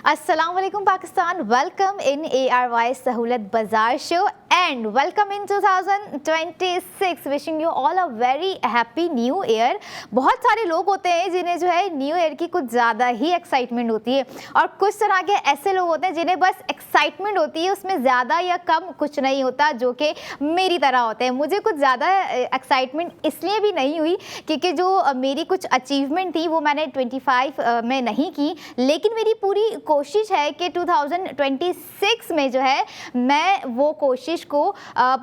अस्सलाम वालेकुम Pakistan, welcome in ARY Sahulat Bazaar show and welcome in 2026। Wishing you all a very happy new year. बहुत सारे लोग होते हैं जिन्हें जो है न्यू ईयर की कुछ ज़्यादा ही एक्साइटमेंट होती है और कुछ तरह के ऐसे लोग होते हैं जिन्हें बस एक्साइटमेंट होती है, उसमें ज़्यादा या कम कुछ नहीं होता, जो कि मेरी तरह होते हैं। मुझे कुछ ज़्यादा एक्साइटमेंट इसलिए भी नहीं हुई क्योंकि जो मेरी कुछ अचीवमेंट थी वो मैंने 25 में नहीं की, लेकिन मेरी पूरी कोशिश है कि 2026 में जो है मैं वो कोशिश को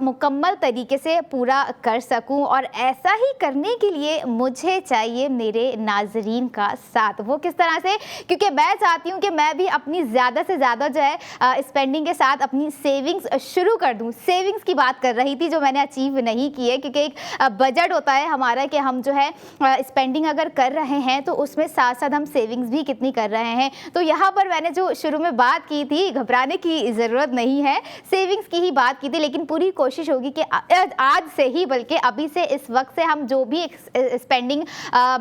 मुकम्मल तरीके से पूरा कर सकूं। और ऐसा ही करने के लिए मुझे चाहिए मेरे नाजरीन का साथ। वो किस तरह से? क्योंकि मैं चाहती हूं कि मैं भी अपनी ज़्यादा से ज़्यादा जो है स्पेंडिंग के साथ अपनी सेविंग्स शुरू कर दूं। सेविंग्स की बात कर रही थी जो मैंने अचीव नहीं की है, क्योंकि एक बजट होता है हमारा कि हम जो है स्पेंडिंग अगर कर रहे हैं तो उसमें साथ साथ हम सेविंग्स भी कितनी कर रहे हैं। तो यहाँ पर मैंने जो शुरू में बात की थी, घबराने की ज़रूरत नहीं है, सेविंग्स की ही बात की थी, लेकिन पूरी कोशिश होगी कि आज से ही, बल्कि अभी से इस वक्त से हम जो भी स्पेंडिंग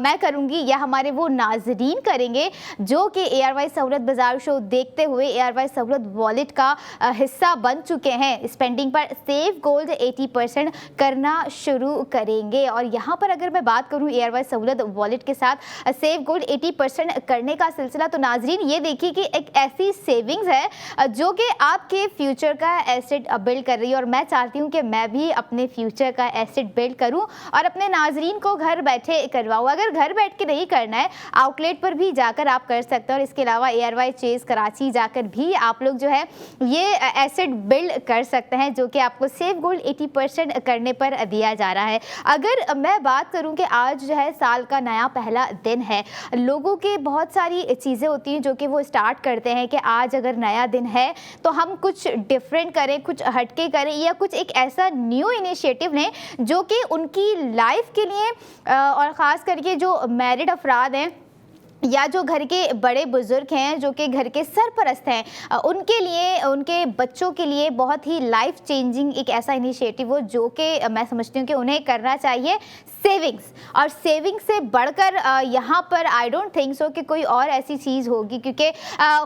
मैं करूँगी या हमारे वो नाजरीन करेंगे जो कि ARY सहूलत बाजार शो देखते हुए ARY सहूलत वॉलेट का हिस्सा बन चुके हैं, स्पेंडिंग पर सेव गोल्ड 80% करना शुरू करेंगे। और यहाँ पर अगर मैं बात करूँ ARY सहूलत वॉलेट के साथ सेव गोल्ड 80% करने का सिलसिला, तो नाजरीन ये देखिए कि एक ऐसी सेविंग्स है जो कि आपके फ्यूचर का एसेट बिल्ड कर रही है। और मैं चाहती हूँ कि मैं भी अपने फ्यूचर का एसेट बिल्ड करूँ और अपने नाजरीन को घर बैठे करवाऊँ। अगर घर बैठ के नहीं करना है, आउटलेट पर भी जाकर आप कर सकते हैं। और इसके अलावा ARY चेज कराची जाकर भी आप लोग जो है ये एसेट बिल्ड कर सकते हैं जो कि आपको सेव गोल्ड 80% करने पर दिया जा रहा है। अगर मैं बात करूं कि आज जो है साल का नया पहला दिन है, लोगों के बहुत सारी चीज़ें होती हैं जो कि वो स्टार्ट करते हैं कि आज अगर नया दिन है तो हम कुछ डिफरेंट करें, कुछ हटके करें या कुछ एक ऐसा न्यू इनिशिएटिव लें जो कि उनकी लाइफ के लिए और ख़ास करके जो मैरिड अफराद हैं या जो घर के बड़े बुजुर्ग हैं, जो कि घर के सरपरस्त हैं, उनके लिए, उनके बच्चों के लिए बहुत ही लाइफ चेंजिंग एक ऐसा इनिशिएटिव हो जो कि मैं समझती हूँ कि उन्हें करना चाहिए सेविंग्स। और सेविंग्स से बढ़कर यहाँ पर आई डोंट थिंक सो कि कोई और ऐसी चीज़ होगी, क्योंकि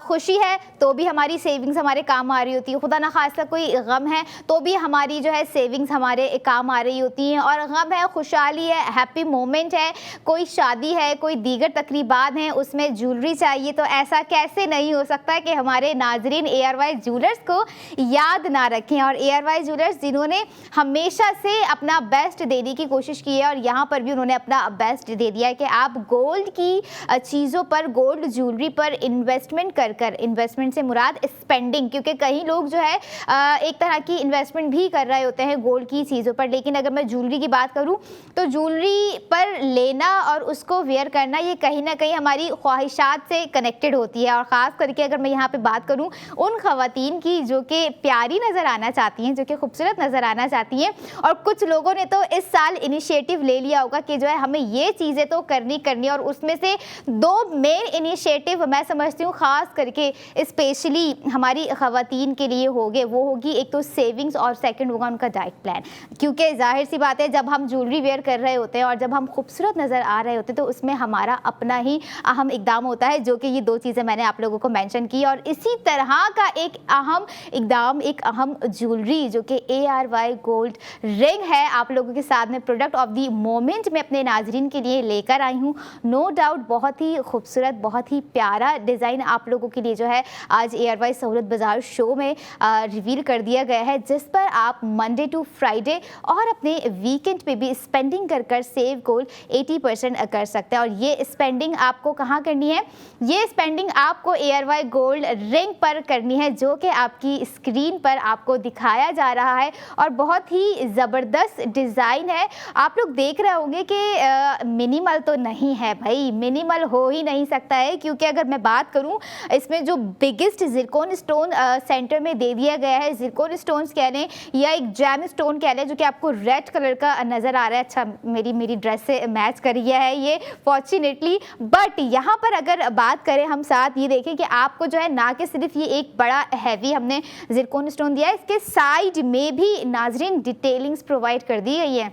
खुशी है तो भी हमारी सेविंग्स हमारे काम आ रही होती है, खुदा ना खास्ता कोई गम है तो भी हमारी जो है सेविंग्स हमारे काम आ रही होती हैं। और गम है, खुशहाली है, हैप्पी मोमेंट है, कोई शादी है, कोई दीगर तकरीबात हैं, उसमें ज्वेलरी चाहिए, तो ऐसा कैसे नहीं हो सकता कि हमारे नाजरीन ARY ज्वेलर्स को याद ना रखें। और ARY ज्वेलर्स जिन्होंने हमेशा से अपना बेस्ट देने की कोशिश की है और यहाँ पर भी उन्होंने अपना बेस्ट दे दिया है कि आप गोल्ड की चीज़ों पर, गोल्ड ज्वेलरी पर इन्वेस्टमेंट कर इन्वेस्टमेंट से मुराद स्पेंडिंग, क्योंकि कई लोग जो है एक तरह की इन्वेस्टमेंट भी कर रहे होते हैं गोल्ड की चीज़ों पर। लेकिन अगर मैं ज्वेलरी की बात करूँ तो ज्वेलरी पर लेना और उसको वेयर करना ये कहीं ना कहीं हमारी ख्वाहिशात से कनेक्टेड होती है। और ख़ास करके अगर मैं यहाँ पे बात करूँ उन ख़वातीन की जो कि प्यारी नज़र आना चाहती हैं, जो कि खूबसूरत नज़र आना चाहती हैं, और कुछ लोगों ने तो इस साल इनिशिएटिव ले लिया होगा कि जो है हमें ये चीज़ें तो करनी। और उसमें से दो मेन इनिशिएटिव मैं समझती हूँ ख़ास करके स्पेशली हमारी ख़वातीन के लिए होंगे। वो होगी एक तो सेविंग्स और सेकंड होगा उनका डाइट प्लान। क्योंकि जाहिर सी बात है, जब हम ज्वेलरी वेयर कर रहे होते हैं और जब हम खूबसूरत नज़र आ रहे होते हैं तो उसमें हमारा अपना ही अहम इकदाम होता है, जो कि ये दो चीज़ें मैंने आप लोगों को मेंशन की। और इसी तरह का एक अहम इकदाम, एक अहम ज्वेलरी जो कि ARY गोल्ड रिंग है, आप लोगों के साथ में प्रोडक्ट ऑफ द मोमेंट में अपने नाजरीन के लिए लेकर आई हूँ। नो डाउट बहुत ही खूबसूरत, बहुत ही प्यारा डिज़ाइन आप लोगों के लिए जो है आज ARY सहूलत बाजार शो में रिवील कर दिया गया है, जिस पर आप मंडे टू फ्राइडे और अपने वीकेंड पे भी स्पेंडिंग कर सेव गोल्ड 80% कर सकते हैं। और ये स्पेंडिंग आपको कहाँ करनी है? ये स्पेंडिंग आपको ARY गोल्ड रिंग पर करनी है, जो कि आपकी स्क्रीन पर आपको दिखाया जा रहा है। और बहुत ही ज़बरदस्त डिज़ाइन है। आप लोग देख रहे होंगे कि मिनिमल तो नहीं है भाई, मिनिमल हो ही नहीं सकता है, क्योंकि अगर मैं बात करूं इसमें जो बिगेस्ट जिरकोन स्टोन सेंटर में दे दिया गया है, जिरकोन स्टोन्स कह लें या एक जैम स्टोन कह लें, जो कि आपको रेड कलर का नज़र आ रहा है। अच्छा, मेरी ड्रेस से मैच कर गया है ये फॉर्चुनेटली। बट यहाँ पर अगर बात करें हम साथ, ये देखें कि आपको जो है ना कि सिर्फ ये एक बड़ा हैवी हमने जिरकोन स्टोन दिया है, इसके साइड में भी नाजरीन डिटेलिंग्स प्रोवाइड कर दी गई है।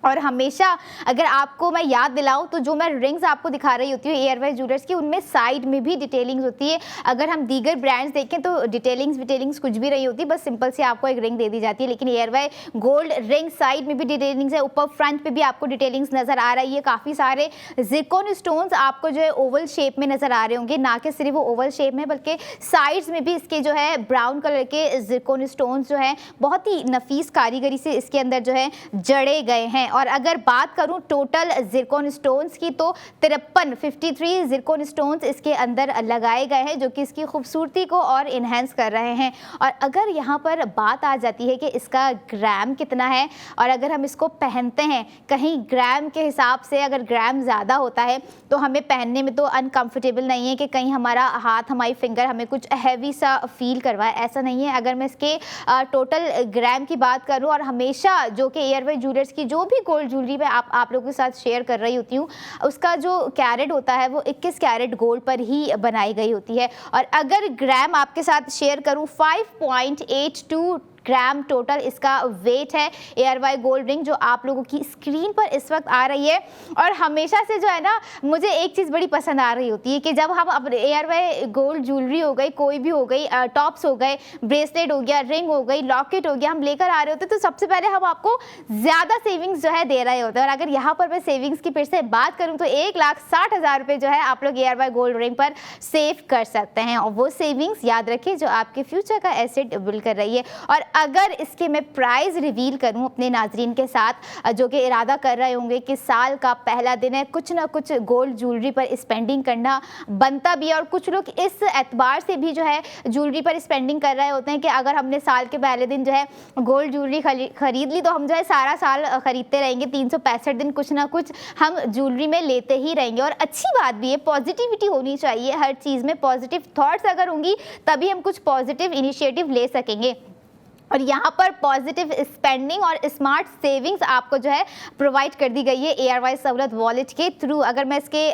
और हमेशा अगर आपको मैं याद दिलाऊं तो जो मैं रिंग्स आपको दिखा रही होती हूँ एयरवाइज ज्वेलर्स की, उनमें साइड में भी डिटेलिंग्स होती है। अगर हम दीगर ब्रांड्स देखें तो डिटेलिंग्स कुछ भी नहीं होती, बस सिंपल से आपको एक रिंग दे दी जाती है। लेकिन एयरवाइज गोल्ड रिंग साइड में भी डिटेलिंग्स है, ऊपर फ्रंट पे भी आपको डिटेलिंग्स नजर आ रही है। काफ़ी सारे जिरकॉन स्टोन्स आपको जो है ओवल शेप में नजर आ रहे होंगे, ना कि सिर्फ वो ओवल शेप में बल्कि साइड्स में भी इसके जो है ब्राउन कलर के जिरकॉन स्टोन्स जो है बहुत ही नफीस कारीगरी से इसके अंदर जो है जड़े गए हैं। और अगर बात करूं टोटल जिरकॉन स्टोन्स की तो 53 जिरकॉन स्टोन्स इसके अंदर लगाए गए हैं, जो कि इसकी खूबसूरती को और इन्हेंस कर रहे हैं। और अगर यहाँ पर बात आ जाती है कि इसका ग्राम कितना है, और अगर हम इसको पहनते हैं कहीं ग्राम के हिसाब से अगर ग्राम ज़्यादा होता है तो हमें पहनने में तो अनकम्फर्टेबल नहीं है कि कहीं हमारा हाथ हमारी फिंगर हमें कुछ हैवी सा फील करवाए, ऐसा नहीं है। अगर मैं इसके टोटल ग्राम की बात करूँ, और हमेशा जो कि एयरवाइज ज्वेलर्स की जो भी गोल्ड ज्वेलरी मैं आप लोगों के साथ शेयर कर रही होती हूँ, उसका जो कैरेट होता है वो 21 कैरेट गोल्ड पर ही बनाई गई होती है। और अगर ग्राम आपके साथ शेयर करूँ 5.82 ग्राम टोटल इसका वेट है एयरवाइज गोल्ड रिंग, जो आप लोगों की स्क्रीन पर इस वक्त आ रही है। और हमेशा से जो है ना, मुझे एक चीज़ बड़ी पसंद आ रही होती है कि जब हम अब एयरवाइज गोल्ड ज्वेलरी हो गई, कोई भी हो गई, टॉप्स हो गए, ब्रेसलेट हो गया, रिंग हो गई, लॉकेट हो गया, हम लेकर आ रहे होते तो सबसे पहले हम आपको ज़्यादा सेविंग्स जो है दे रहे होते हैं। और अगर यहाँ पर मैं सेविंग्स की फिर से बात करूँ तो 1,60,000 रुपये जो है आप लोग एयरवाइज गोल्ड रिंग पर सेव कर सकते हैं। और वो सेविंग्स याद रखिए जो आपके फ्यूचर का एसेट बिल्ड कर रही है। और अगर इसके मैं प्राइस रिवील करूं अपने नाजरीन के साथ जो कि इरादा कर रहे होंगे कि साल का पहला दिन है, कुछ ना कुछ गोल्ड ज्वेलरी पर स्पेंडिंग करना बनता भी है, और कुछ लोग इस एतबार से भी जो है ज्वेलरी पर स्पेंडिंग कर रहे होते हैं कि अगर हमने साल के पहले दिन जो है गोल्ड ज्वेलरी खरीद ली तो हम जो है सारा साल खरीदते रहेंगे, 365 दिन कुछ ना कुछ हम ज्वेलरी में लेते ही रहेंगे। और अच्छी बात भी है, पॉजिटिविटी होनी चाहिए हर चीज़ में, पॉजिटिव थॉट्स अगर होंगी तभी हम कुछ पॉजिटिव इनिशिएटिव ले सकेंगे। और यहाँ पर पॉजिटिव स्पेंडिंग और स्मार्ट सेविंग्स आपको जो है प्रोवाइड कर दी गई है एयरवाइज सहूलत वॉलेट के थ्रू। अगर मैं इसके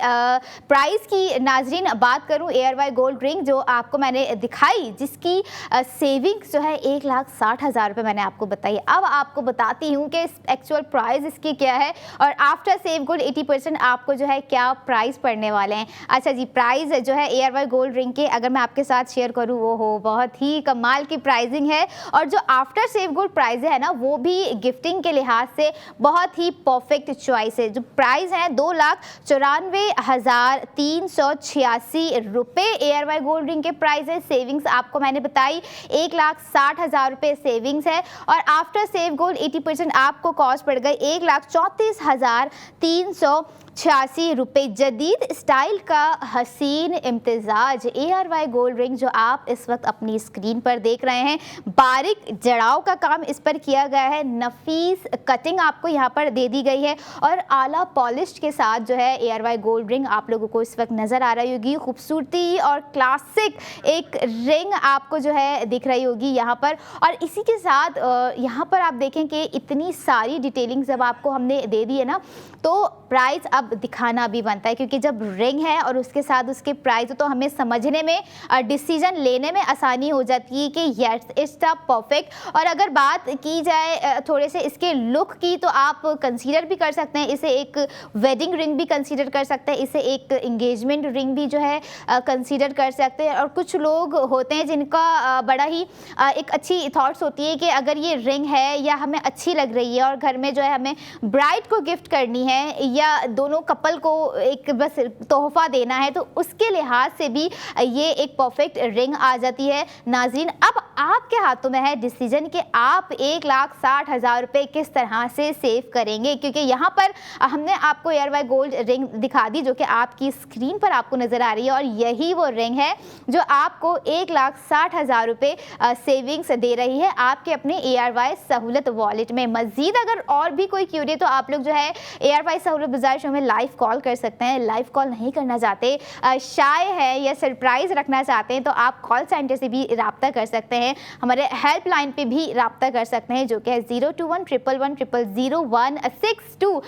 प्राइस की नाजरीन बात करूँ, एयरवाइज गोल्ड रिंग जो आपको मैंने दिखाई जिसकी सेविंग्स जो है 1,60,000 रुपये मैंने आपको बताई। अब आपको बताती हूँ कि एक्चुअल प्राइस इसकी क्या है और आफ्टर सेव गोल्ड 80% आपको जो है क्या प्राइस पड़ने वाले हैं। अच्छा जी, प्राइस जो है एयरवाइज गोल्ड रिंग के अगर मैं आपके साथ शेयर करूँ वो हो बहुत ही कमाल की प्राइसिंग है। और जो आफ्टर सेव गोल्ड प्राइस है ना, वो भी गिफ्टिंग के लिहाज से बहुत ही परफेक्ट चॉइस है। जो प्राइस है 2,94,386 रुपये एयरवाइज गोल्ड रिंग के प्राइस है। सेविंग्स आपको मैंने बताई 1,60,000 रुपये सेविंग्स है। और आफ्टर सेव गोल्ड 80% आपको कॉस्ट पड़ गई 1,34,386 रुपये। जदीद स्टाइल का हसीन इम्तिजाज एयरवाइज गोल्ड रिंग जो आप इस वक्त अपनी स्क्रीन पर देख रहे हैं, बारीक जड़ाव का काम इस पर किया गया है, नफीस कटिंग आपको यहाँ पर दे दी गई है और आला पॉलिश के साथ जो है एयरवाइज गोल्ड रिंग आप लोगों को इस वक्त नज़र आ रही होगी। खूबसूरती और क्लासिक एक रिंग आपको जो है दिख रही होगी यहाँ पर। और इसी के साथ यहाँ पर आप देखें कि इतनी सारी डिटेलिंग जब आपको हमने दे दी है ना, तो प्राइस अब दिखाना भी बनता है, क्योंकि जब रिंग है और उसके साथ उसके प्राइस तो हमें समझने में, डिसीजन लेने में आसानी हो जाती है कि यस इट्स द परफेक्ट। और अगर बात की जाए थोड़े से इसके लुक की, तो आप कंसीडर भी कर सकते हैं इसे, एक वेडिंग रिंग भी कंसीडर कर सकते हैं, इसे एक एंगेजमेंट रिंग भी जो है कंसीडर कर सकते हैं। और कुछ लोग होते हैं जिनका बड़ा ही एक अच्छी थॉट्स होती है कि अगर ये रिंग है या हमें अच्छी लग रही है और घर में जो है हमें ब्राइड को गिफ्ट करनी है या दोनों कपल को एक बस तोहफा देना है, तो उसके लिहाज से भी ये एक परफेक्ट रिंग आ जाती है। नाज़रीन, अब आपके हाथों में है डिसीजन कि आप 1,60,000 रुपये किस तरह से सेव करेंगे, क्योंकि यहाँ पर हमने आपको एयरवाइज गोल्ड रिंग दिखा दी जो कि आपकी स्क्रीन पर आपको नज़र आ रही है, और यही वो रिंग है जो आपको 1,60,000 रुपये सेविंग्स दे रही है आपके अपने एयरवाइज सहूलत वॉलेट में। मज़ीद अगर और भी कोई क्यूरी तो आप लोग जो है एयरवाइज सहूलत सहूलत बाजार शो में लाइव कॉल कर सकते हैं। लाइव कॉल नहीं करना चाहते, शाय है या सरप्राइज रखना चाहते हैं, तो आप कॉल सेंटर से भी रब्ता कर सकते हैं। हमारे हेल्पलाइन पे भी रब्ता कर सकते हैं जो कि है 02111000162।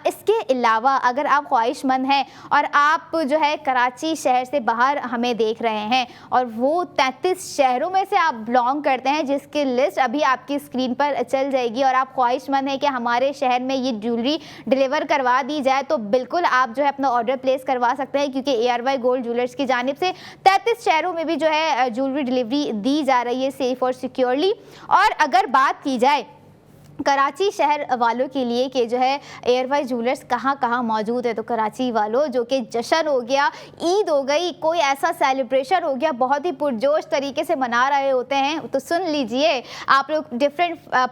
इसके अलावा अगर आप ख्वाहिशमंद हैं और आप जो है कराची शहर से बाहर हमें देख रहे हैं और वो 33 शहरों में से आप बिलोंग करते हैं, जिसकी लिस्ट अभी आपकी स्क्रीन पर चल जाएगी, और आप ख्वाहिशमंद हैं कि हमारे शहर में ये ज्वेलरी डिलीवर करवा दी जाए, तो बिल्कुल आप जो है अपना ऑर्डर प्लेस करवा सकते हैं, क्योंकि ARY गोल्ड ज्वेलर्स की जानिब से 33 शहरों में भी जो है ज्वेलरी डिलीवरी दी जा रही है सेफ और सिक्योरली। और अगर बात की जाए कराची शहर वालों के लिए कि जो है ARY ज्वेलर्स कहाँ कहाँ मौजूद है, तो कराची वालों जो कि जश्न हो गया, ईद हो गई, कोई ऐसा सेलिब्रेशन हो गया, बहुत ही पुरजोश तरीके से मना रहे होते हैं, तो सुन लीजिए आप लोग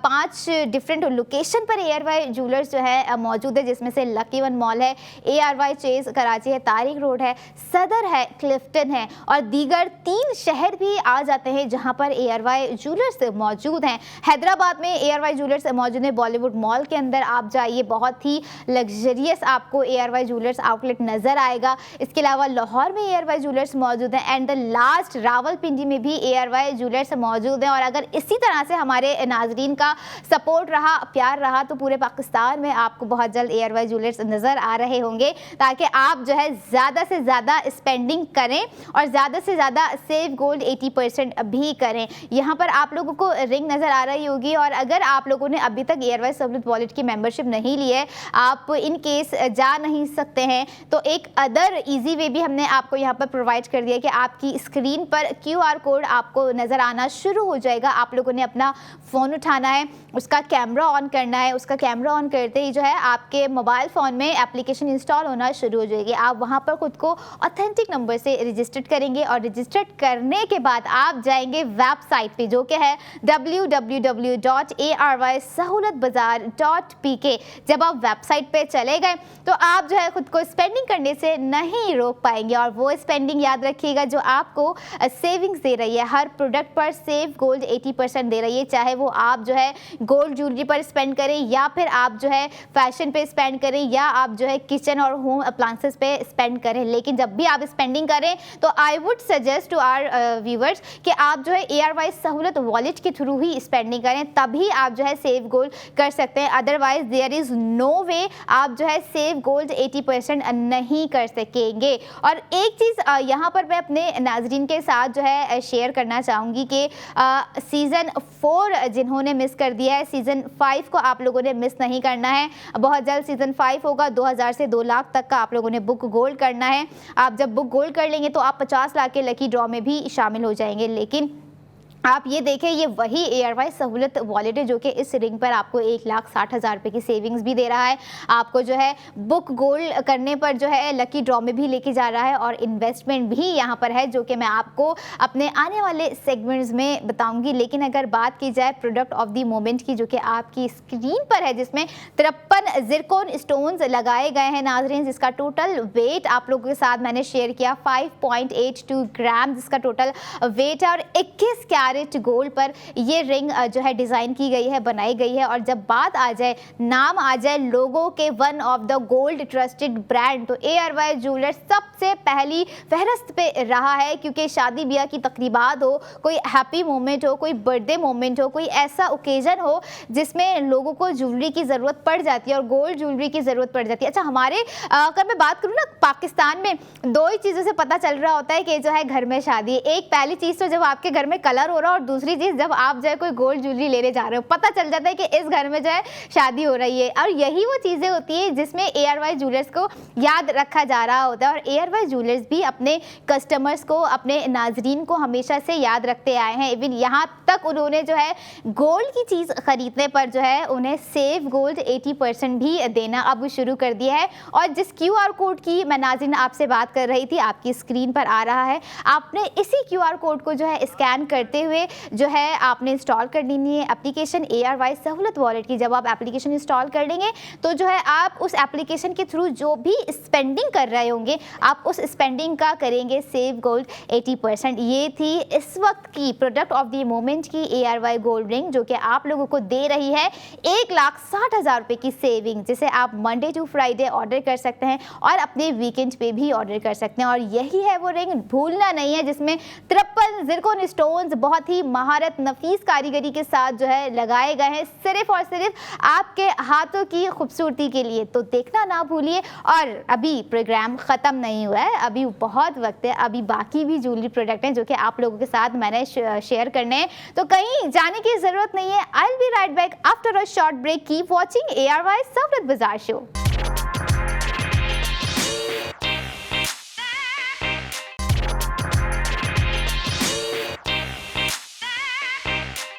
5 डिफरेंट लोकेशन पर ARY ज्वेलर्स जो है मौजूद है, जिसमें से लकी वन मॉल है, ARY चेज कराची है, तारिक रोड है, सदर है, क्लिफ्टन है, और दीगर 3 शहर भी आ जाते हैं जहाँ पर ARY ज्वेलर्स मौजूद हैं। हैदराबाद में ARY ज्वेलर्स मौजूद है, बॉलीवुड मॉल के अंदर आप जाइए, बहुत ही लग्जरियस आपको ARY ज्वेलर्स आउटलेट नजर आएगा। इसके अलावा लाहौर में ARY ज्वेलर्स मौजूद है, एंड द लास्ट रावलपिंडी में भी ARY ज्वेलर्स मौजूद है। और अगर इसी तरह से हमारे नाजरीन का सपोर्ट रहा, प्यार रहा, तो पूरे पाकिस्तान में आपको बहुत जल्द ARY ज्वेलर्स नजर आ रहे होंगे, ताकि आप जो है ज़्यादा से ज़्यादा स्पेंडिंग करें और ज़्यादा से ज़्यादा सेव गोल्ड 80% भी करें। यहाँ पर आप लोगों को रिंग नज़र आ रही होगी, और अगर आप लोगों ने अभी तक ARY सहूलत वॉलेट की मेंबरशिप नहीं ली है, आप इन केस जा नहीं सकते हैं, तो एक अदर इजी वे भी हमने आपको यहाँ पर प्रोवाइड कर दिया कि आपकी स्क्रीन पर QR कोड आपको नज़र आना शुरू हो जाएगा। आप लोगों ने अपना फ़ोन उठाना है, उसका कैमरा ऑन करना है, उसका कैमरा ऑन करते ही जो है आपके मोबाइल फ़ोन में एप्लीकेशन इंस्टॉल होना शुरू हो जाएगी। आप वहाँ पर खुद को ऑथेंटिक नंबर से रजिस्टर्ड करेंगे, और रजिस्टर्ड करने के बाद आप जाएंगे वेबसाइट पे जो कि है www.arysahoulatbazaar.pk। जब आप वेबसाइट पे चले गए तो आप जो है खुद को स्पेंडिंग करने से नहीं रोक पाएंगे, और वो स्पेंडिंग याद रखिएगा जो आपको सेविंग्स दे रही है। हर प्रोडक्ट पर सेव गोल्ड 80% दे रही है, चाहे वो आप जो है गोल्ड ज्वेलरी पर स्पेंड करें, या फिर आप जो है फैशन पे स्पेंड करें, या आप जो है किचन और होम अप्लायंसेस पे स्पेंड करें। लेकिन जब भी आप स्पेंडिंग करें तो I would suggest to our viewers कि आप जो है ARY सहूलत वॉलेट के थ्रू ही स्पेंडिंग करें, तभी आप जो है सेव गोल्ड कर सकते हैं। अदरवाइज देयर इज़ नो वे आप जो है सेव गोल्ड 80% नहीं कर सकेंगे। और एक चीज़ यहाँ पर मैं अपने नाजरीन के साथ जो है शेयर करना चाहूँगी कि सीज़न 4 जिन्होंने मिस कर दिया है, सीज़न 5 को आप लोगों ने मिस नहीं करना है। बहुत जल्द सीज़न 5 होगा, 2000 से 2 लाख तक का आप लोगों ने बुक गोल्ड करना है। आप जब बुक गोल्ड कर लेंगे तो आप 50 लाख के लकी ड्रॉ में भी शामिल हो जाएंगे। लेकिन आप ये देखें, ये वही ARY सहूलत वॉलेट है जो कि इस रिंग पर आपको 1,60,000 रुपये की सेविंग्स भी दे रहा है, आपको जो है बुक गोल्ड करने पर जो है लकी ड्रॉ में भी लेके जा रहा है, और इन्वेस्टमेंट भी यहाँ पर है जो कि मैं आपको अपने आने वाले सेगमेंट्स में बताऊंगी। लेकिन अगर बात की जाए प्रोडक्ट ऑफ द मोमेंट की, जो कि आपकी स्क्रीन पर है, जिसमें 53 ज़िरकोन स्टोन्स लगाए गए हैं नाज़रीन, जिसका टोटल वेट आप लोगों के साथ मैंने शेयर किया 5.82 ग्राम जिसका टोटल वेट है, और 21 कैरेट गोल्ड पर ये रिंग जो है डिज़ाइन की गई है, बनाई गई है। और जब बात आ जाए, नाम आ जाए लोगों के one of the gold trusted brand, तो ARY ज्वेलर्स सबसे पहली फहरस्त पे रहा है, क्योंकि शादी ब्याह की तकरीबात हो, कोई हैप्पी मोमेंट हो, कोई बर्थडे मोमेंट हो, कोई ऐसा ओकेजन हो जिसमें लोगों को ज्वेलरी की ज़रूरत पड़ जाती है और गोल्ड ज्वेलरी की ज़रूरत पड़ जाती है। अच्छा, हमारे अगर मैं बात करूँ ना, पाकिस्तान में 2 ही चीज़ों से पता चल रहा होता है कि जो है घर में शादी है। एक पहली चीज़ तो जब आपके घर में कलर हो रहा है, और दूसरी चीज़ जब आप जो है कोई गोल्ड ज्वेलरी लेने जा रहे हो, पता चल जाता है कि इस घर में जो है शादी हो रही है। और यही वो चीज़ें होती है जिसमें ARY ज्वेलर्स को याद रखा जा रहा होता है, और ARY ज्वेलर्स भी अपने कस्टमर्स को, अपने नाजरीन को हमेशा से याद रखते आए हैं। इवन यहाँ तक उन्होंने जो है गोल्ड की चीज़ खरीदने पर जो है उन्हें सेव गोल्ड 80% भी देना अब शुरू कर दिया है। और जिस QR कोड की मैं नाज़रीन आपसे बात कर रही थी, आपकी स्क्रीन पर आ रहा है, आपने इसी QR कोड को जो है स्कैन करते हुए जो है आपने इंस्टॉल कर लेनी है एप्लीकेशन ARY सहूलत वॉलेट की। जब आप एप्लीकेशन इंस्टॉल कर लेंगे तो जो है आप उस एप्लीकेशन के थ्रू जो भी स्पेंडिंग कर रहे होंगे आप उस स्पेंडिंग का करेंगे सेव गोल्ड 80%। ये थी इस वक्त की प्रोडक्ट ऑफ द मोमेंट की ARY गोल्ड रिंग, जो कि आप लोगों को दे रही है 1,60,000 रुपये की सेविंग, जिसे आप मंडे टू फ्राइडे ऑर्डर कर सकते हैं और अपने वीकेंड पे भी ऑर्डर कर सकते हैं। और यही है वो रिंग, भूलना नहीं है, जिसमें 53 ज़िरकोन स्टोन्स बहुत ही महारत नफीस कारीगरी के साथ जो है लगाए गए हैं, सिर्फ और सिर्फ आपके हाथों की खूबसूरती के लिए। तो देखना ना भूलिए। और अभी प्रोग्राम ख़त्म नहीं हुआ है, अभी बहुत वक्त है, अभी बाकी भी ज्वेलरी प्रोडक्ट हैं जो कि आप लोगों के साथ मैंने शेयर करने हैं, तो कहीं जाने की ज़रूरत नहीं है। I will be right back after a short break. Keep watching ARY Sahulat Bazaar show.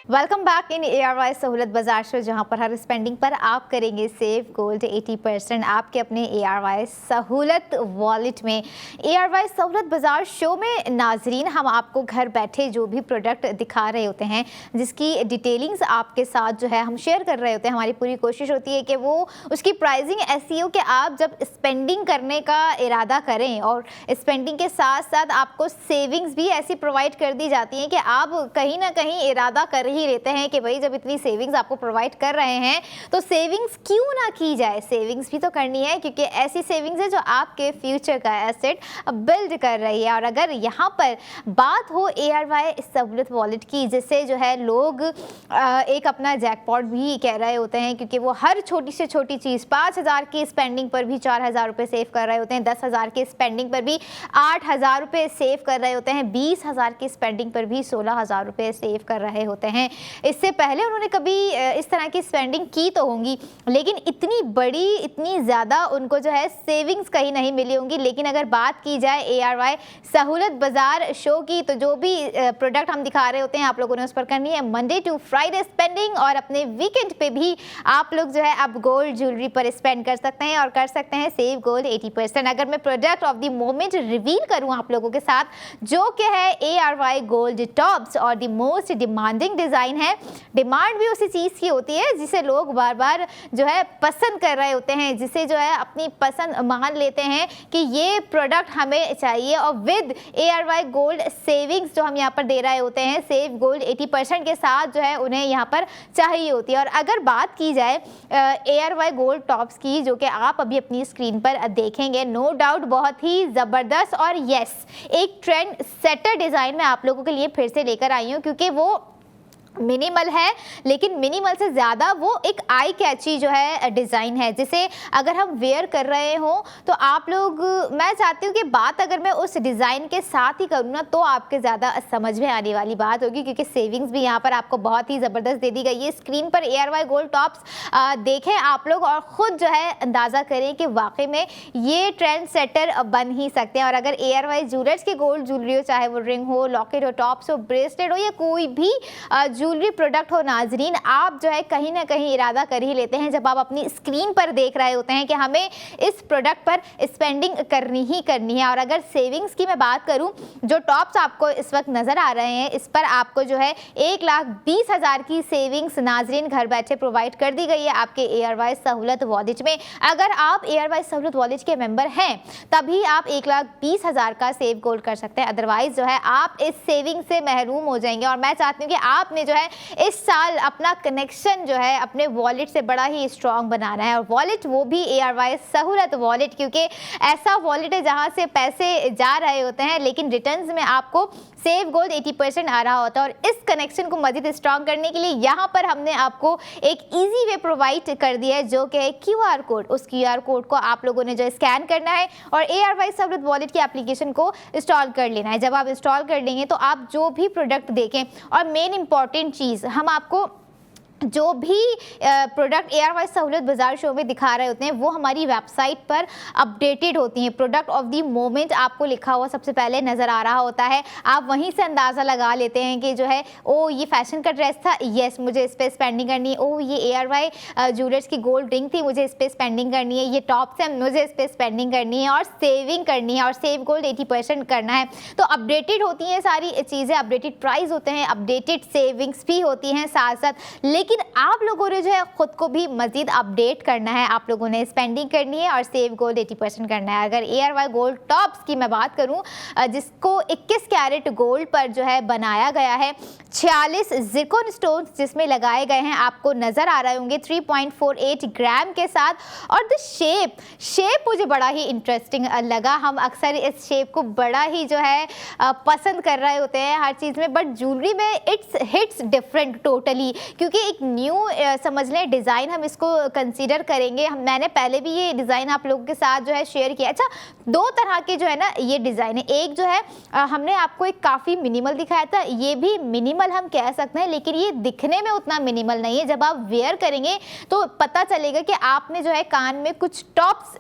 Welcome back in ARY Sahulat Bazaar show, जहां पर हर स्पेंडिंग पर आप करेंगे सेव गोल्ड 80% आपके अपने ARY सहूलत वॉलेट में। ARY सहूलत बाजार शो में नाजरीन, हम आपको घर बैठे जो भी प्रोडक्ट दिखा रहे होते हैं, जिसकी डिटेलिंग्स आपके साथ जो है हम शेयर कर रहे होते हैं, हमारी पूरी कोशिश होती है कि वो उसकी प्राइसिंग ऐसी हो कि आप जब स्पेंडिंग करने का इरादा करें और स्पेंडिंग के साथ साथ आपको सेविंग्स भी ऐसी प्रोवाइड कर दी जाती हैं कि आप कहीं ना कहीं इरादा कर ही लेते हैं कि भाई जब इतनी सेविंग्स आपको प्रोवाइड कर रहे हैं तो सेविंग्स क्यों ना की जाए। सेविंग्स भी तो करनी है, क्योंकि ऐसी सेविंग्स है जो आपके फ्यूचर का एसेट बिल्ड कर रही है। और अगर यहाँ पर बात हो ARY सहूलत वॉलेट की, जिससे जो है लोग एक अपना जैकपॉट भी कह रहे होते हैं, क्योंकि वो हर छोटी से छोटी चीज़ 5,000 की स्पेंडिंग पर भी 4,000 रुपये सेव कर रहे होते हैं, 10,000 की स्पेंडिंग पर भी 8,000 रुपये सेव कर रहे होते हैं, 20,000 की स्पेंडिंग पर भी 16,000 रुपये सेव कर रहे होते हैं। इससे पहले उन्होंने कभी इस तरह की स्पेंडिंग की तो होंगी, लेकिन इतनी बड़ी, इतनी ज़्यादा उनको जो है सेविंग्स कहीं नहीं मिली होंगी। लेकिन अगर बात की जाए ARY सहूलत बाजार शो की, तो जो भी प्रोडक्ट हम दिखा रहे होते हैं आप लोगों ने उस पर करनी है मंडे टू फ्राइडे स्पेंडिंग, और अपने वीकेंड पे भी आप लोग जो है अब गोल्ड ज्वेलरी पर स्पेंड कर सकते हैं और कर सकते हैं सेव गोल्ड 80%। अगर मैं product of the moment reveal करूँ आप लोगों के साथ, जो कि है ARY गोल्ड टॉप्स, और द मोस्ट डिमांडिंग डिज़ाइन है। डिमांड भी उसी चीज़ की होती है जिसे लोग बार बार जो है पसंद कर रहे होते हैं, जिसे जो है अपनी पसंद मान लेते हैं कि ये प्रोडक्ट हमें चाहिए। और विद ARY गोल्ड सेविंग्स जो हम यहाँ पर दे रहे होते हैं, सेव गोल्ड 80% के साथ जो है उन्हें यहाँ पर चाहिए होती है। और अगर बात की जाए ARY गोल्ड टॉप्स की, जो कि आप अभी अपनी स्क्रीन पर देखेंगे, नो डाउट बहुत ही ज़बरदस्त और यस एक ट्रेंड सेटर डिज़ाइन में आप लोगों के लिए फिर से लेकर आई हूँ, क्योंकि वो मिनिमल है, लेकिन मिनिमल से ज़्यादा वो एक आई कैची जो है डिज़ाइन है, जिसे अगर हम वेयर कर रहे हो तो आप लोग, मैं चाहती हूँ कि बात अगर मैं उस डिज़ाइन के साथ ही करूँ ना, तो आपके ज़्यादा समझ में आने वाली बात होगी, क्योंकि सेविंग्स भी यहाँ पर आपको बहुत ही ज़बरदस्त दे दी गई है। स्क्रीन पर ARY गोल्ड टॉप्स देखें आप लोग और ख़ुद जो है अंदाज़ा करें कि वाकई में ये ट्रेंड सेटर बन ही सकते हैं। और अगर ARY ज्वेलर्स की गोल्ड ज्वेलरी हो, चाहे वो रिंग हो, लॉकेट हो, टॉप्स हो, ब्रेसलेट हो, या कोई भी ज्वेलरी प्रोडक्ट हो नाजरीन, आप जो है कहीं ना कहीं इरादा कर ही लेते हैं जब आप अपनी स्क्रीन पर देख रहे होते हैं कि हमें इस प्रोडक्ट पर स्पेंडिंग करनी ही करनी है। और अगर सेविंग्स की मैं बात करूं, जो टॉप्स आपको इस वक्त नज़र आ रहे हैं, इस पर आपको जो है 1,20,000 की सेविंग्स नाजरीन घर बैठे प्रोवाइड कर दी गई है आपके ARY सहूलत वॉलेट में। अगर आप ARY सहूलत वॉलेट के मेंबर हैं तभी आप 1,20,000 का सेव गोल्ड कर सकते हैं, अदरवाइज जो है आप इस सेविंग से महरूम हो जाएंगे। और मैं चाहती हूँ कि आपने जो है इस साल अपना कनेक्शन जो है अपने वॉलेट से बड़ा ही स्ट्रॉन्ग बनाना है, और वॉलेट वो भी ARY सहूलत वॉलेट, क्योंकि ऐसा वॉलेट है जहां से पैसे जा रहे होते हैं लेकिन रिटर्न्स में आपको सेव गोल्ड 80% आ रहा होता है। और इस कनेक्शन को मज़ीद स्ट्रॉन्ग करने के लिए यहाँ पर हमने आपको एक ईजी वे प्रोवाइड कर दिया है, जो कि है QR कोड। उस QR कोड को आप लोगों ने जो स्कैन करना है और ARY सहूलत वॉलेट की एप्लीकेशन को इंस्टॉल कर लेना है। जब आप इंस्टॉल कर लेंगे तो आप जो भी प्रोडक्ट देखें, और मेन इंपॉर्टेंट चीज़ हम आपको जो भी product ARY Sahulat Bazaar show में दिखा रहे होते हैं वो हमारी वेबसाइट पर अपडेटेड होती हैं। प्रोडक्ट ऑफ द मोमेंट आपको लिखा हुआ सबसे पहले नज़र आ रहा होता है, आप वहीं से अंदाज़ा लगा लेते हैं कि जो है ओ ये फैशन का ड्रेस था, यस मुझे इस पर स्पेंडिंग करनी है, ओ ये ARY ज्वेलर्स की गोल्ड रिंग थी, मुझे इस पर स्पेंडिंग करनी है, ये टॉप्स हैं मुझे इस पर स्पेंडिंग करनी है और सेविंग करनी है और सेव गोल्ड 80% करना है। तो अपडेटेड होती हैं सारी चीज़ें, अपडेटेड प्राइस होते हैं, अपडेटेड सेविंग्स भी होती हैं साथ साथ। लेकिन आप लोगों ने जो है खुद को भी मजीद अपडेट करना है, आप लोगों ने स्पेंडिंग करनी है और सेव गोल्ड 80% करना है। अगर ARY गोल्ड टॉप्स की मैं बात करूं जिसको 21 कैरेट गोल्ड पर जो है बनाया गया है, 46 जिरकॉन स्टोन्स जिसमें लगाए गए हैं, आपको नज़र आ रहे होंगे 3.48 ग्राम के साथ। और द शेप मुझे बड़ा ही इंटरेस्टिंग लगा। हम अक्सर इस शेप को बड़ा ही जो है पसंद कर रहे होते हैं हर चीज़ में, बट ज्वेलरी में इट्स हिट्स डिफरेंट टोटली, क्योंकि एक न्यू समझ लें डिज़ाइन हम इसको कंसीडर करेंगे। मैंने पहले भी ये डिज़ाइन आप लोगों के साथ जो है शेयर किया। अच्छा, दो तरह के जो है ना ये डिज़ाइन है, एक जो है हमने आपको एक काफ़ी मिनिमल दिखाया था, ये भी मिनिमल हम कह सकते हैं, लेकिन ये दिखने में उतना मिनिमल नहीं है। जब आप वेयर करेंगे तो पता चलेगा कि आपने जो है कान में कुछ टॉप्स